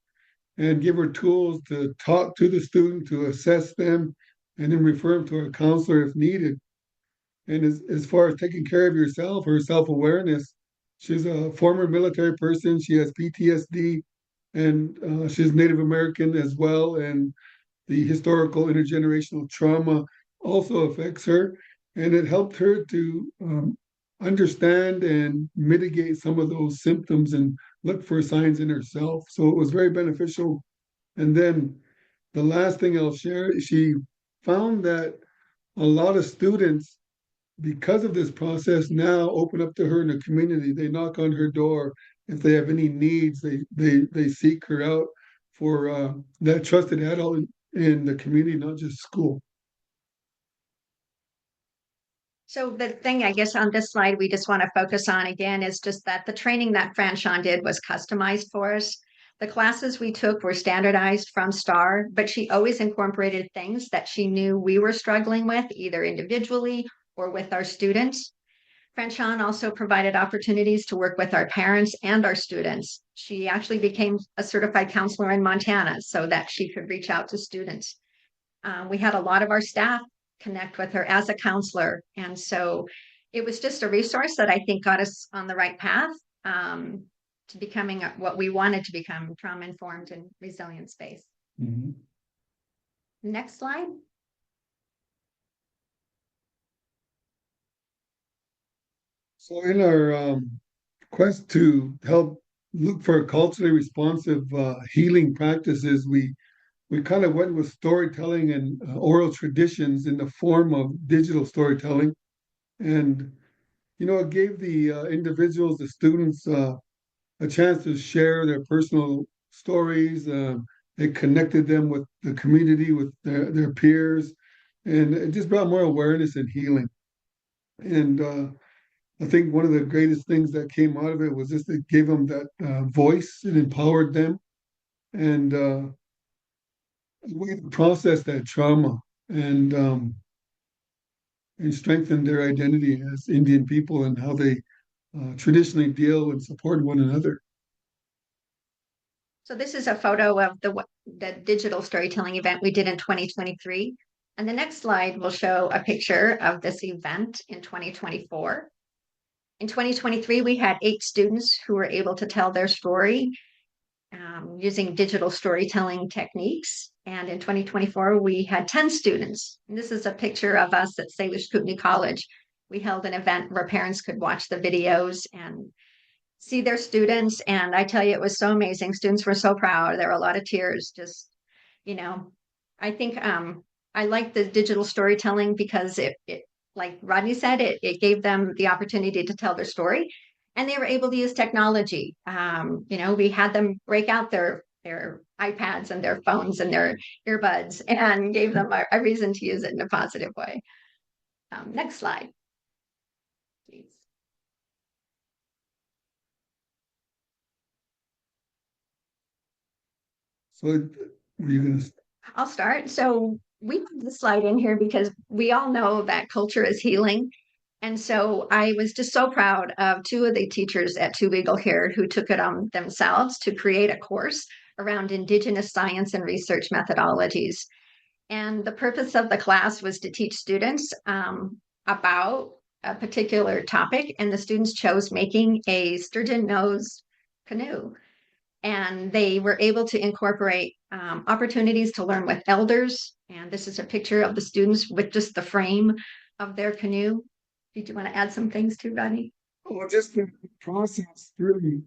Speaker 8: and give her tools to talk to the student, to assess them, and then refer them to a counselor if needed. And as far as taking care of yourself, her self-awareness, she's a former military person. She has PTSD, and she's Native American as well. And the historical intergenerational trauma also affects her. And it helped her to understand and mitigate some of those symptoms and look for signs in herself. So it was very beneficial. And then the last thing I'll share, she found that a lot of students, because of this process, now open up to her in the community. They knock on her door. If they have any needs, they seek her out for that trusted adult in the community, not just school.
Speaker 7: So the thing, I guess, on this slide, we just want to focus on again is just that the training that Franchon did was customized for us. The classes we took were standardized from STAR, but she always incorporated things that she knew we were struggling with, either individually or with our students. Franchon also provided opportunities to work with our parents and our students. She actually became a certified counselor in Montana so that she could reach out to students. We had a lot of our staff connect with her as a counselor. And so it was just a resource that I think got us on the right path to becoming what we wanted to become, trauma-informed and resilient space.
Speaker 8: Mm-hmm.
Speaker 7: Next slide.
Speaker 8: So in our quest to help look for culturally responsive healing practices, we kind of went with storytelling and oral traditions in the form of digital storytelling. And, it gave the individuals, the students, a chance to share their personal stories. It connected them with the community, with their peers, and it just brought more awareness and healing. And I think one of the greatest things that came out of it was just it gave them that voice. It empowered them, and a way to process that trauma and strengthen their identity as Indian people and how they traditionally deal and support one another.
Speaker 7: So this is a photo of the digital storytelling event we did in 2023. And the next slide will show a picture of this event in 2024. In 2023, we had 8 students who were able to tell their story using digital storytelling techniques. And in 2024, we had 10 students. And this is a picture of us at Salish Kootenai College. We held an event where parents could watch the videos and see their students. And I tell you, it was so amazing. Students were so proud. There were a lot of tears. Just, I think I like the digital storytelling because it like Rodney said, it gave them the opportunity to tell their story, and they were able to use technology. We had them break out their iPads and their phones and their earbuds and gave them a reason to use it in a positive way. Next slide, please.
Speaker 8: So were you going to?
Speaker 7: I'll start. So we put this slide in here because we all know that culture is healing. And so I was just so proud of 2 of the teachers at Two Eagle here who took it on themselves to create a course around Indigenous science and research methodologies. And the purpose of the class was to teach students about a particular topic, and the students chose making a sturgeon nose canoe. And they were able to incorporate opportunities to learn with elders. And this is a picture of the students with just the frame of their canoe. Did you want to add some things too, Rodney?
Speaker 8: Well, just the process really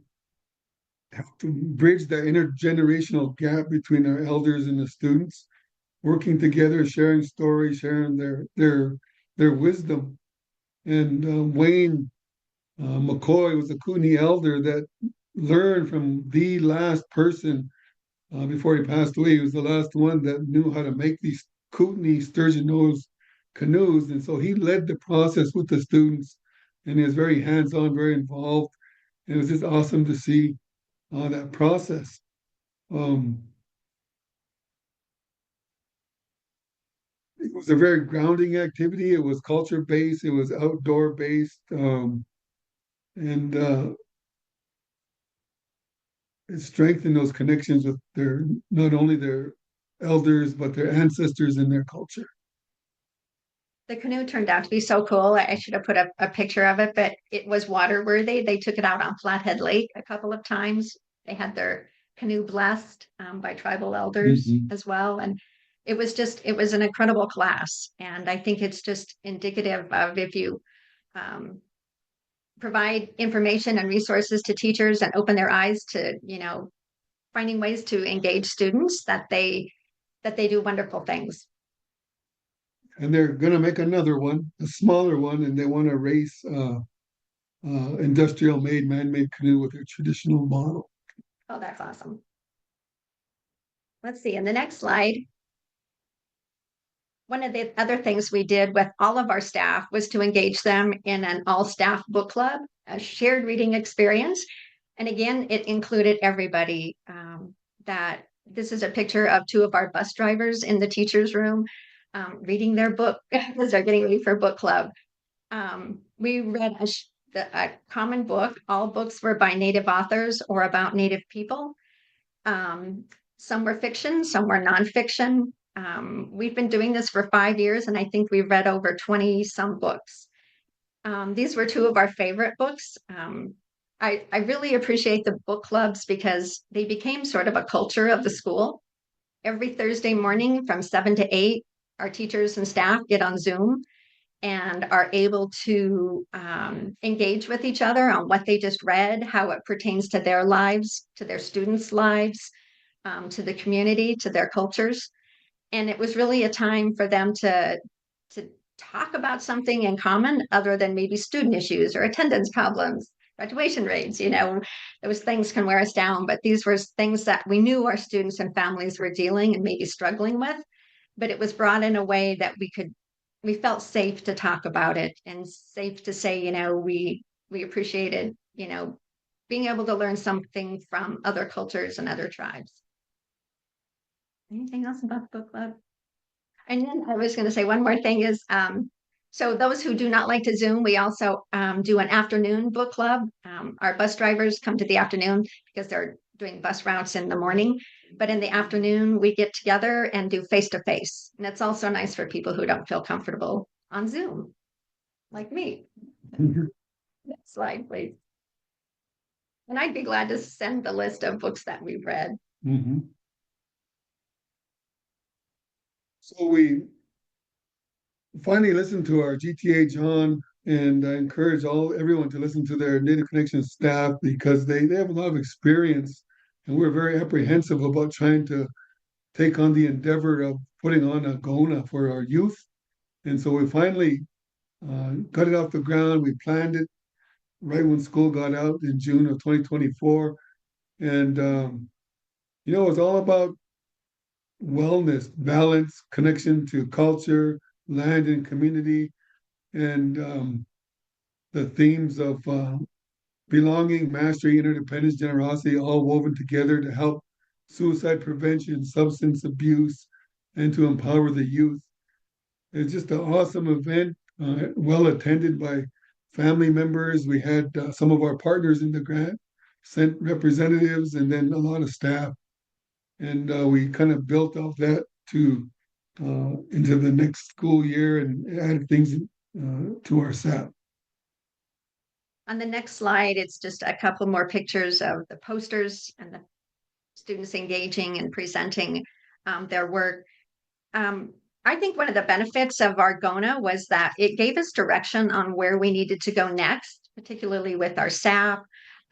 Speaker 8: helped to bridge that intergenerational gap between our elders and the students, working together, sharing stories, sharing their wisdom. And Wayne McCoy was a Kootenai elder that learned from the last person before he passed away. He was the last one that knew how to make these Kootenai sturgeon nose canoes. And so he led the process with the students, and he was very hands-on, very involved. It was just awesome to see that process. It was a very grounding activity. It was culture based. It was outdoor based, and it strengthened those connections with their not only their elders but their ancestors and their culture.
Speaker 7: The canoe turned out to be so cool. I should have put up a picture of it, but it was water worthy. They took it out on Flathead Lake a couple of times. They had their canoe blessed by tribal elders as well. And it was an incredible class. And I think it's just indicative of if you provide information and resources to teachers and open their eyes to, finding ways to engage students, that they do wonderful things.
Speaker 8: And they're going to make another one, a smaller one, and they want to race industrial made, man-made canoe with their traditional model.
Speaker 7: Oh, that's awesome. Let's see, in the next slide, one of the other things we did with all of our staff was to engage them in an all-staff book club, a shared reading experience. And again, it included everybody. That this is a picture of two of our bus drivers in the teacher's room reading their book as they're getting ready for book club. We read a common book. All books were by Native authors or about Native people. Some were fiction, some were nonfiction. We've been doing this for 5 years, and I think we've read over 20 some books. These were two of our favorite books. I really appreciate the book clubs because they became sort of a culture of the school. Every Thursday morning from 7 to 8, our teachers and staff get on Zoom and are able to engage with each other on what they just read, how it pertains to their lives, to their students' lives, to the community, to their cultures. And it was really a time for them to talk about something in common other than maybe student issues or attendance problems, graduation rates. Those things can wear us down, but these were things that we knew our students and families were dealing and maybe struggling with, but it was brought in a way that we felt safe to talk about it and safe to say, we appreciated, being able to learn something from other cultures and other tribes. Anything else about the book club? And then I was going to say one more thing is, so those who do not like to Zoom, we also do an afternoon book club. Our bus drivers come to the afternoon because they're doing bus routes in the morning. But in the afternoon, we get together and do face-to-face. And it's also nice for people who don't feel comfortable on Zoom, like me. Next slide, please. And I'd be glad to send the list of books that we've read.
Speaker 8: So we finally listened to our GTA John, and I encourage everyone to listen to their Native Connections staff because they have a lot of experience, and we're very apprehensive about trying to take on the endeavor of putting on a GONA for our youth. And so we finally got it off the ground. We planned it right when school got out in June of 2024. And, it was all about wellness, balance, connection to culture, land and community, and the themes of belonging, mastery, interdependence, generosity, all woven together to help suicide prevention, substance abuse, and to empower the youth. It's just an awesome event, well attended by family members. We had some of our partners in the grant sent representatives and then a lot of staff. And we kind of built off that into the next school year and added things to our SAP.
Speaker 7: On the next slide, it's just a couple more pictures of the posters and the students engaging and presenting their work. I think one of the benefits of our GONA was that it gave us direction on where we needed to go next, particularly with our SAP.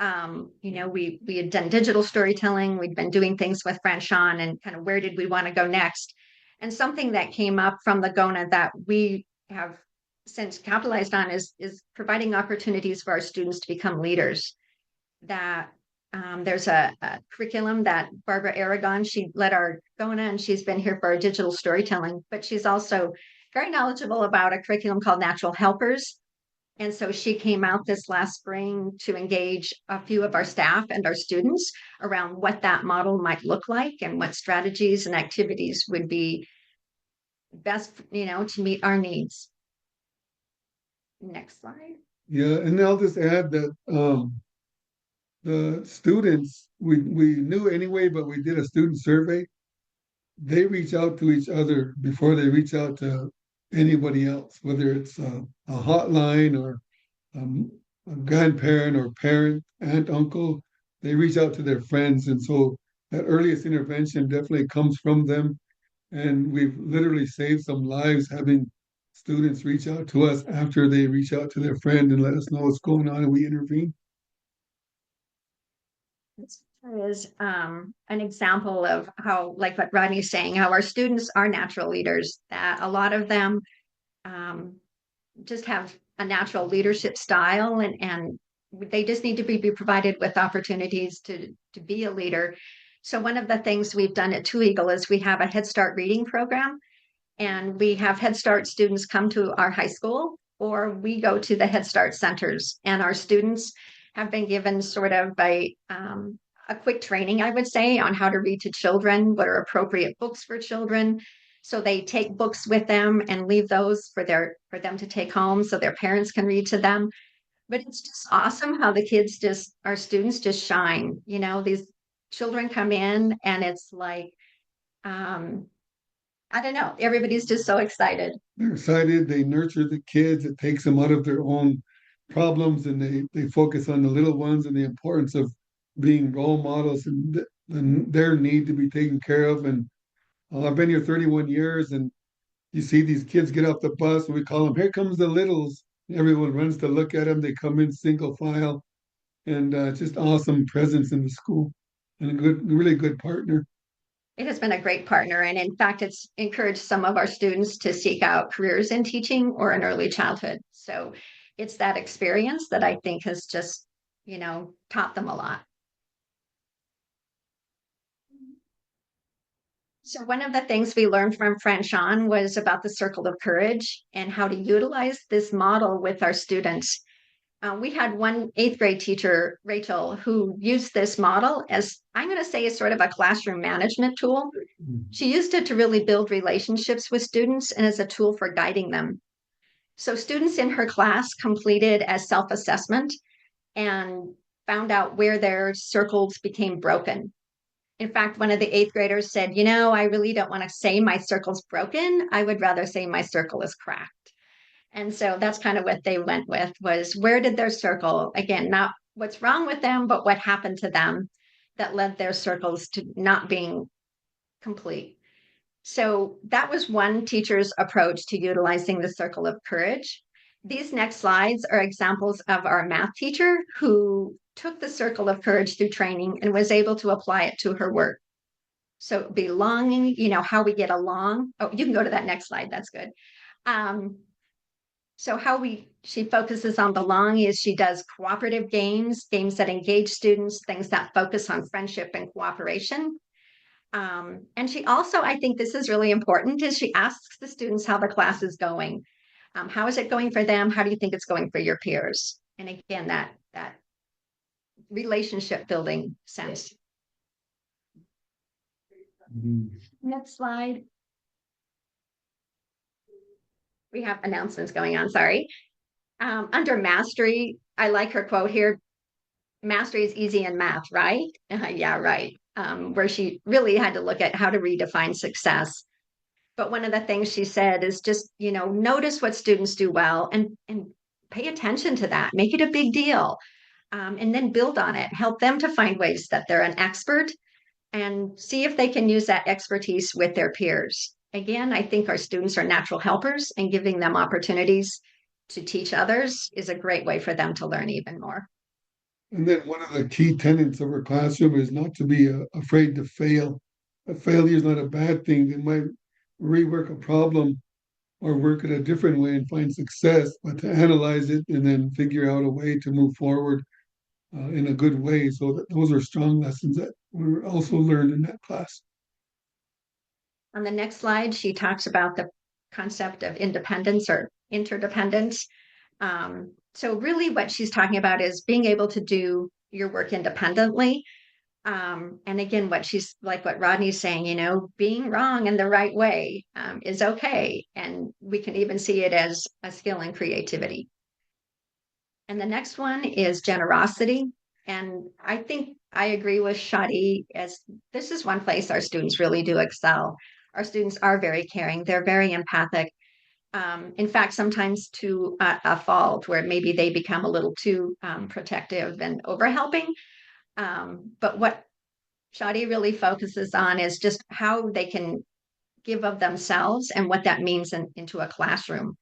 Speaker 7: We had done digital storytelling. We'd been doing things with Franchon and kind of where did we want to go next? And something that came up from the GONA that we have since capitalized on is providing opportunities for our students to become leaders. That there's a curriculum that Barbara Aragon, she led our GONA and she's been here for our digital storytelling, but she's also very knowledgeable about a curriculum called Natural Helpers. And so she came out this last spring to engage a few of our staff and our students around what that model might look like and what strategies and activities would be best, to meet our needs. Next slide.
Speaker 8: Yeah, and I'll just add that the students we knew anyway, but we did a student survey. They reach out to each other before they reach out to anybody else, whether it's a hotline or a grandparent or parent, aunt, uncle. They reach out to their friends, and so that earliest intervention definitely comes from them. And we've literally saved some lives having students reach out to us after they reach out to their friend and let us know what's going on, and we intervene.
Speaker 7: This is an example of how, like what Rodney's saying, how our students are natural leaders, that a lot of them just have a natural leadership style, and they just need to be provided with opportunities to be a leader. So one of the things we've done at Two Eagle is we have a Head Start reading program, and we have Head Start students come to our high school, or we go to the Head Start centers, and our students have been given sort of a quick training, I would say, on how to read to children, what are appropriate books for children. So they take books with them and leave those for them to take home so their parents can read to them. But it's just awesome how our students just shine. These children come in and it's like, I don't know, everybody's just so excited.
Speaker 8: They're excited, they nurture the kids, it takes them out of their own problems, and they focus on the little ones and the importance of being role models and their need to be taken care of. And I've been here 31 years, and you see these kids get off the bus, and we call them, "Here comes the littles." Everyone runs to look at them. They come in single file, and just awesome presence in the school, and really good partner.
Speaker 7: It has been a great partner. And in fact, it's encouraged some of our students to seek out careers in teaching or in early childhood. So it's that experience that I think has just, taught them a lot. So one of the things we learned from Franchon was about the circle of courage and how to utilize this model with our students. We had one 8th grade teacher, Rachel, who used this model as, I'm going to say, as sort of a classroom management tool. She used it to really build relationships with students and as a tool for guiding them. So students in her class completed a self-assessment and found out where their circles became broken. In fact, one of the 8th graders said, I really don't want to say my circle's broken. I would rather say my circle is cracked. And so that's kind of what they went with, was where did their circle, again, not what's wrong with them, but what happened to them that led their circles to not being complete. So that was one teacher's approach to utilizing the circle of courage. These next slides are examples of our math teacher who took the circle of courage through training and was able to apply it to her work. So belonging, how we get along. Oh, you can go to that next slide. That's good. So she focuses on belonging is she does cooperative games that engage students, things that focus on friendship and cooperation. And she also, I think this is really important, is she asks the students how the class is going. How is it going for them? How do you think it's going for your peers? And again, that relationship building sense. Next slide. We have announcements going on, sorry. Under mastery, I like her quote here. Mastery is easy in math, right? Yeah, right. Where she really had to look at how to redefine success. But one of the things she said is just, notice what students do well and pay attention to that. Make it a big deal. And then build on it. Help them to find ways that they're an expert and see if they can use that expertise with their peers. Again, I think our students are natural helpers, and giving them opportunities to teach others is a great way for them to learn even more.
Speaker 8: And then one of the key tenets of our classroom is not to be afraid to fail. A failure is not a bad thing. They might rework a problem or work it a different way and find success, but to analyze it and then figure out a way to move forward in a good way. So those are strong lessons that were also learned in that class.
Speaker 7: On the next slide, she talks about the concept of independence or interdependence. So really what she's talking about is being able to do your work independently. And again, what Rodney's saying, being wrong in the right way is okay. And we can even see it as a skill in creativity. And the next one is generosity. And I think I agree with Shadi, as this is one place our students really do excel. Our students are very caring. They're very empathic. In fact, sometimes to a fault where maybe they become a little too protective and overhelping. But what Shadi really focuses on is just how they can give of themselves and what that means into a classroom.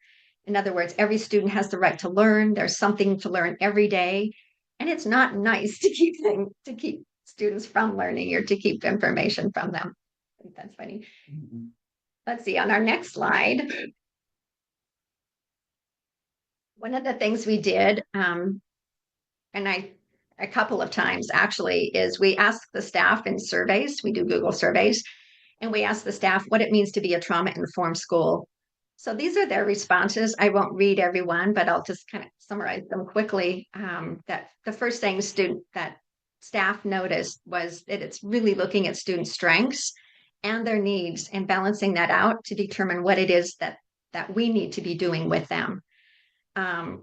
Speaker 7: In other words, every student has the right to learn. There's something to learn every day. And it's not nice to keep students from learning or to keep information from them. I think that's funny. Let's see, on our next slide. One of the things we did, a couple of times actually, is we asked the staff in surveys, we do Google surveys, and we asked the staff what it means to be a trauma-informed school. So these are their responses. I won't read every one, but I'll just kind of summarize them quickly. That the first thing that staff noticed was that it's really looking at student strengths and their needs and balancing that out to determine what it is that we need to be doing with them.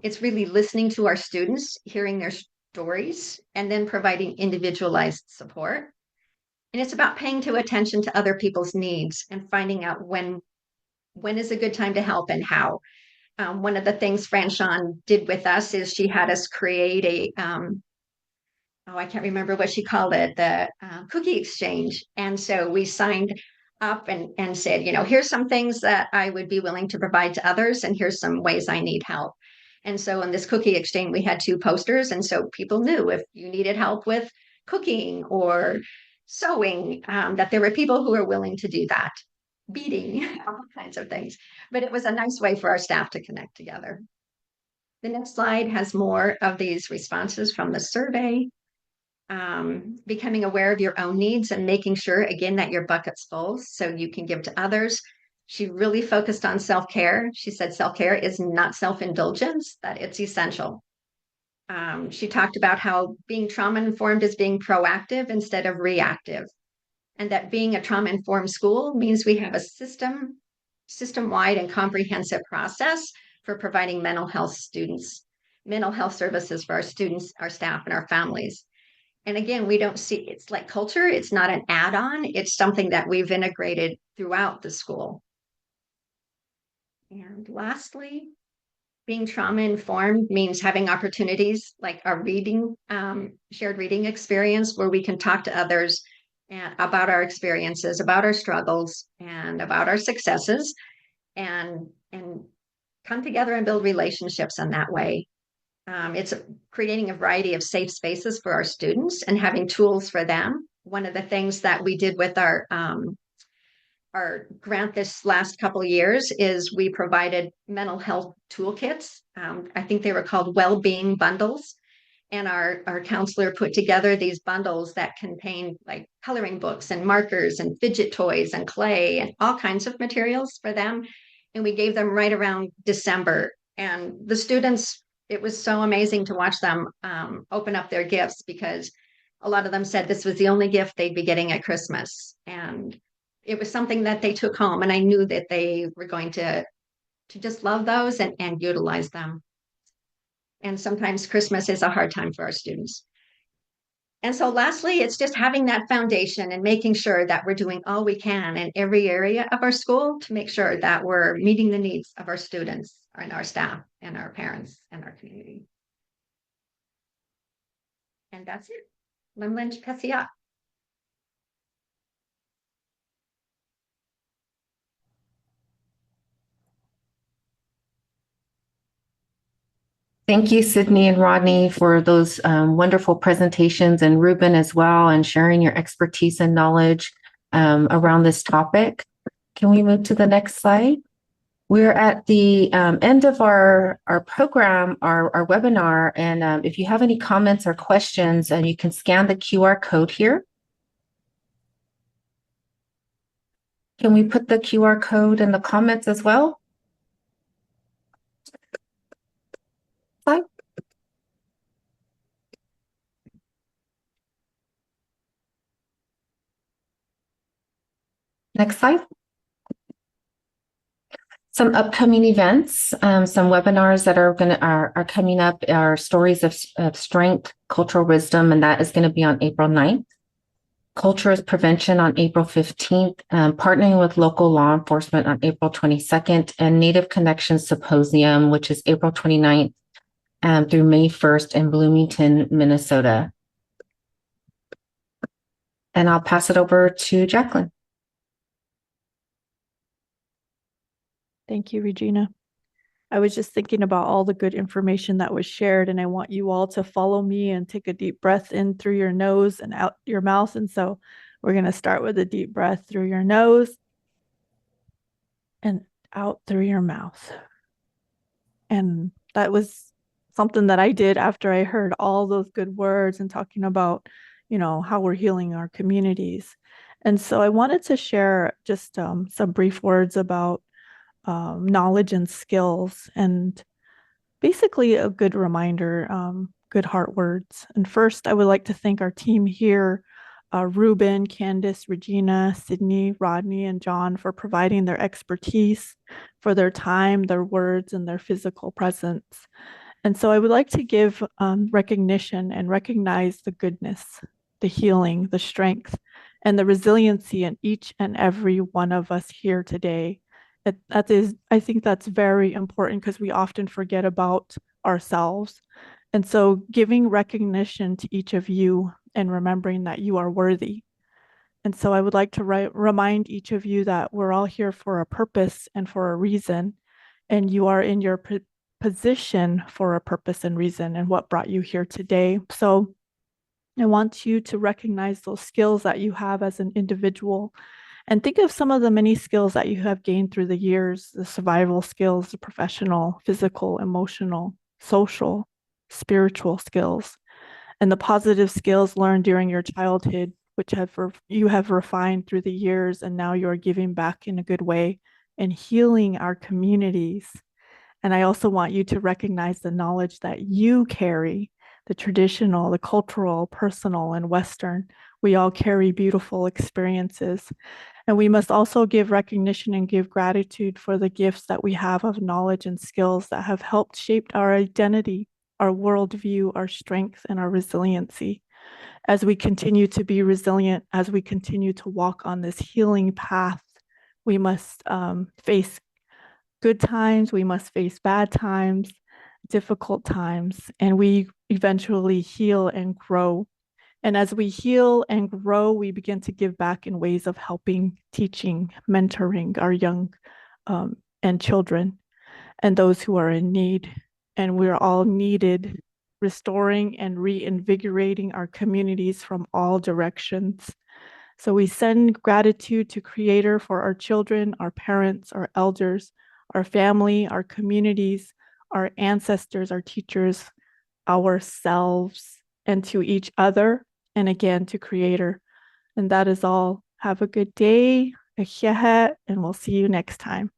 Speaker 7: It's really listening to our students, hearing their stories, and then providing individualized support. And it's about paying attention to other people's needs and finding out when is a good time to help and how. One of the things Franchon did with us is she had us create I can't remember what she called it, the cookie exchange. And so we signed up and said, here's some things that I would be willing to provide to others, and here's some ways I need help. And so in this cookie exchange, we had 2 posters. And so people knew if you needed help with cooking or sewing, that there were people who were willing to do that, beading, all kinds of things. But it was a nice way for our staff to connect together. The next slide has more of these responses from the survey. Becoming aware of your own needs and making sure, again, that your bucket's full so you can give to others. She really focused on self-care. She said self-care is not self-indulgence, that it's essential. She talked about how being trauma-informed is being proactive instead of reactive, and that being a trauma-informed school means we have a system-wide and comprehensive process for providing mental health services for our students, our staff, and our families. And again, we don't see, it's like culture. It's not an add-on. It's something that we've integrated throughout the school. And lastly, being trauma-informed means having opportunities like our shared reading experience, where we can talk to others about our experiences, about our struggles, and about our successes, and come together and build relationships in that way. It's creating a variety of safe spaces for our students and having tools for them. One of the things that we did with our grant this last couple of years is we provided mental health toolkits. I think they were called well-being bundles. And our counselor put together these bundles that contained like coloring books and markers and fidget toys and clay and all kinds of materials for them. And we gave them right around December. And the students, it was so amazing to watch them open up their gifts, because a lot of them said this was the only gift they'd be getting at Christmas. And it was something that they took home, and I knew that they were going to just love those and utilize them. And sometimes Christmas is a hard time for our students. And so lastly, it's just having that foundation and making sure that we're doing all we can in every area of our school to make sure that we're meeting the needs of our students and our staff and our parents and our community. And that's it. Limlin Pesia.
Speaker 2: Thank you, Sydney and Rodney, for those wonderful presentations, and Ruben as well, and sharing your expertise and knowledge around this topic. Can we move to the next slide? We're at the end of our program, our webinar, and if you have any comments or questions, you can scan the QR code here. Can we put the QR code in the comments as well? Next slide. Some upcoming events, some webinars that are coming up are Stories of Strength, Cultural Wisdom, and that is going to be on April 9th. Culture is Prevention on April 15th, Partnering with Local Law Enforcement on April 22nd, and Native Connections Symposium, which is April 29th through May 1st in Bloomington, Minnesota. And I'll pass it over to Jacqueline.
Speaker 3: Thank you, Regina. I was just thinking about all the good information that was shared, and I want you all to follow me and take a deep breath in through your nose and out your mouth. And so we're going to start with a deep breath through your nose and out through your mouth. And that was something that I did after I heard all those good words and talking about, how we're healing our communities. And so I wanted to share just some brief words about knowledge and skills, and basically a good reminder, good heart words. And first, I would like to thank our team here, Ruben, Candace, Regina, Sydney, Rodney, and John for providing their expertise, for their time, their words, and their physical presence. And so I would like to give recognition and recognize the goodness, the healing, the strength, and the resiliency in each and every one of us here today. I think that's very important because we often forget about ourselves. And so giving recognition to each of you and remembering that you are worthy. And so I would like to remind each of you that we're all here for a purpose and for a reason, and you are in your position for a purpose and reason and what brought you here today. So I want you to recognize those skills that you have as an individual. And think of some of the many skills that you have gained through the years, the survival skills, the professional, physical, emotional, social, spiritual skills, and the positive skills learned during your childhood, which you have refined through the years, and now you are giving back in a good way and healing our communities. And I also want you to recognize the knowledge that you carry, the traditional, the cultural, personal, and Western. We all carry beautiful experiences. And we must also give recognition and give gratitude for the gifts that we have of knowledge and skills that have helped shape our identity, our worldview, our strength, and our resiliency. As we continue to be resilient, as we continue to walk on this healing path, we must face good times, we must face bad times, difficult times, and we eventually heal and grow. And as we heal and grow, we begin to give back in ways of helping, teaching, mentoring our young and children and those who are in need. And we're all needed, restoring and reinvigorating our communities from all directions. So we send gratitude to Creator for our children, our parents, our elders, our family, our communities, our ancestors, our teachers, ourselves, and to each other. And again, to Creator. And that is all. Have a good day, and we'll see you next time.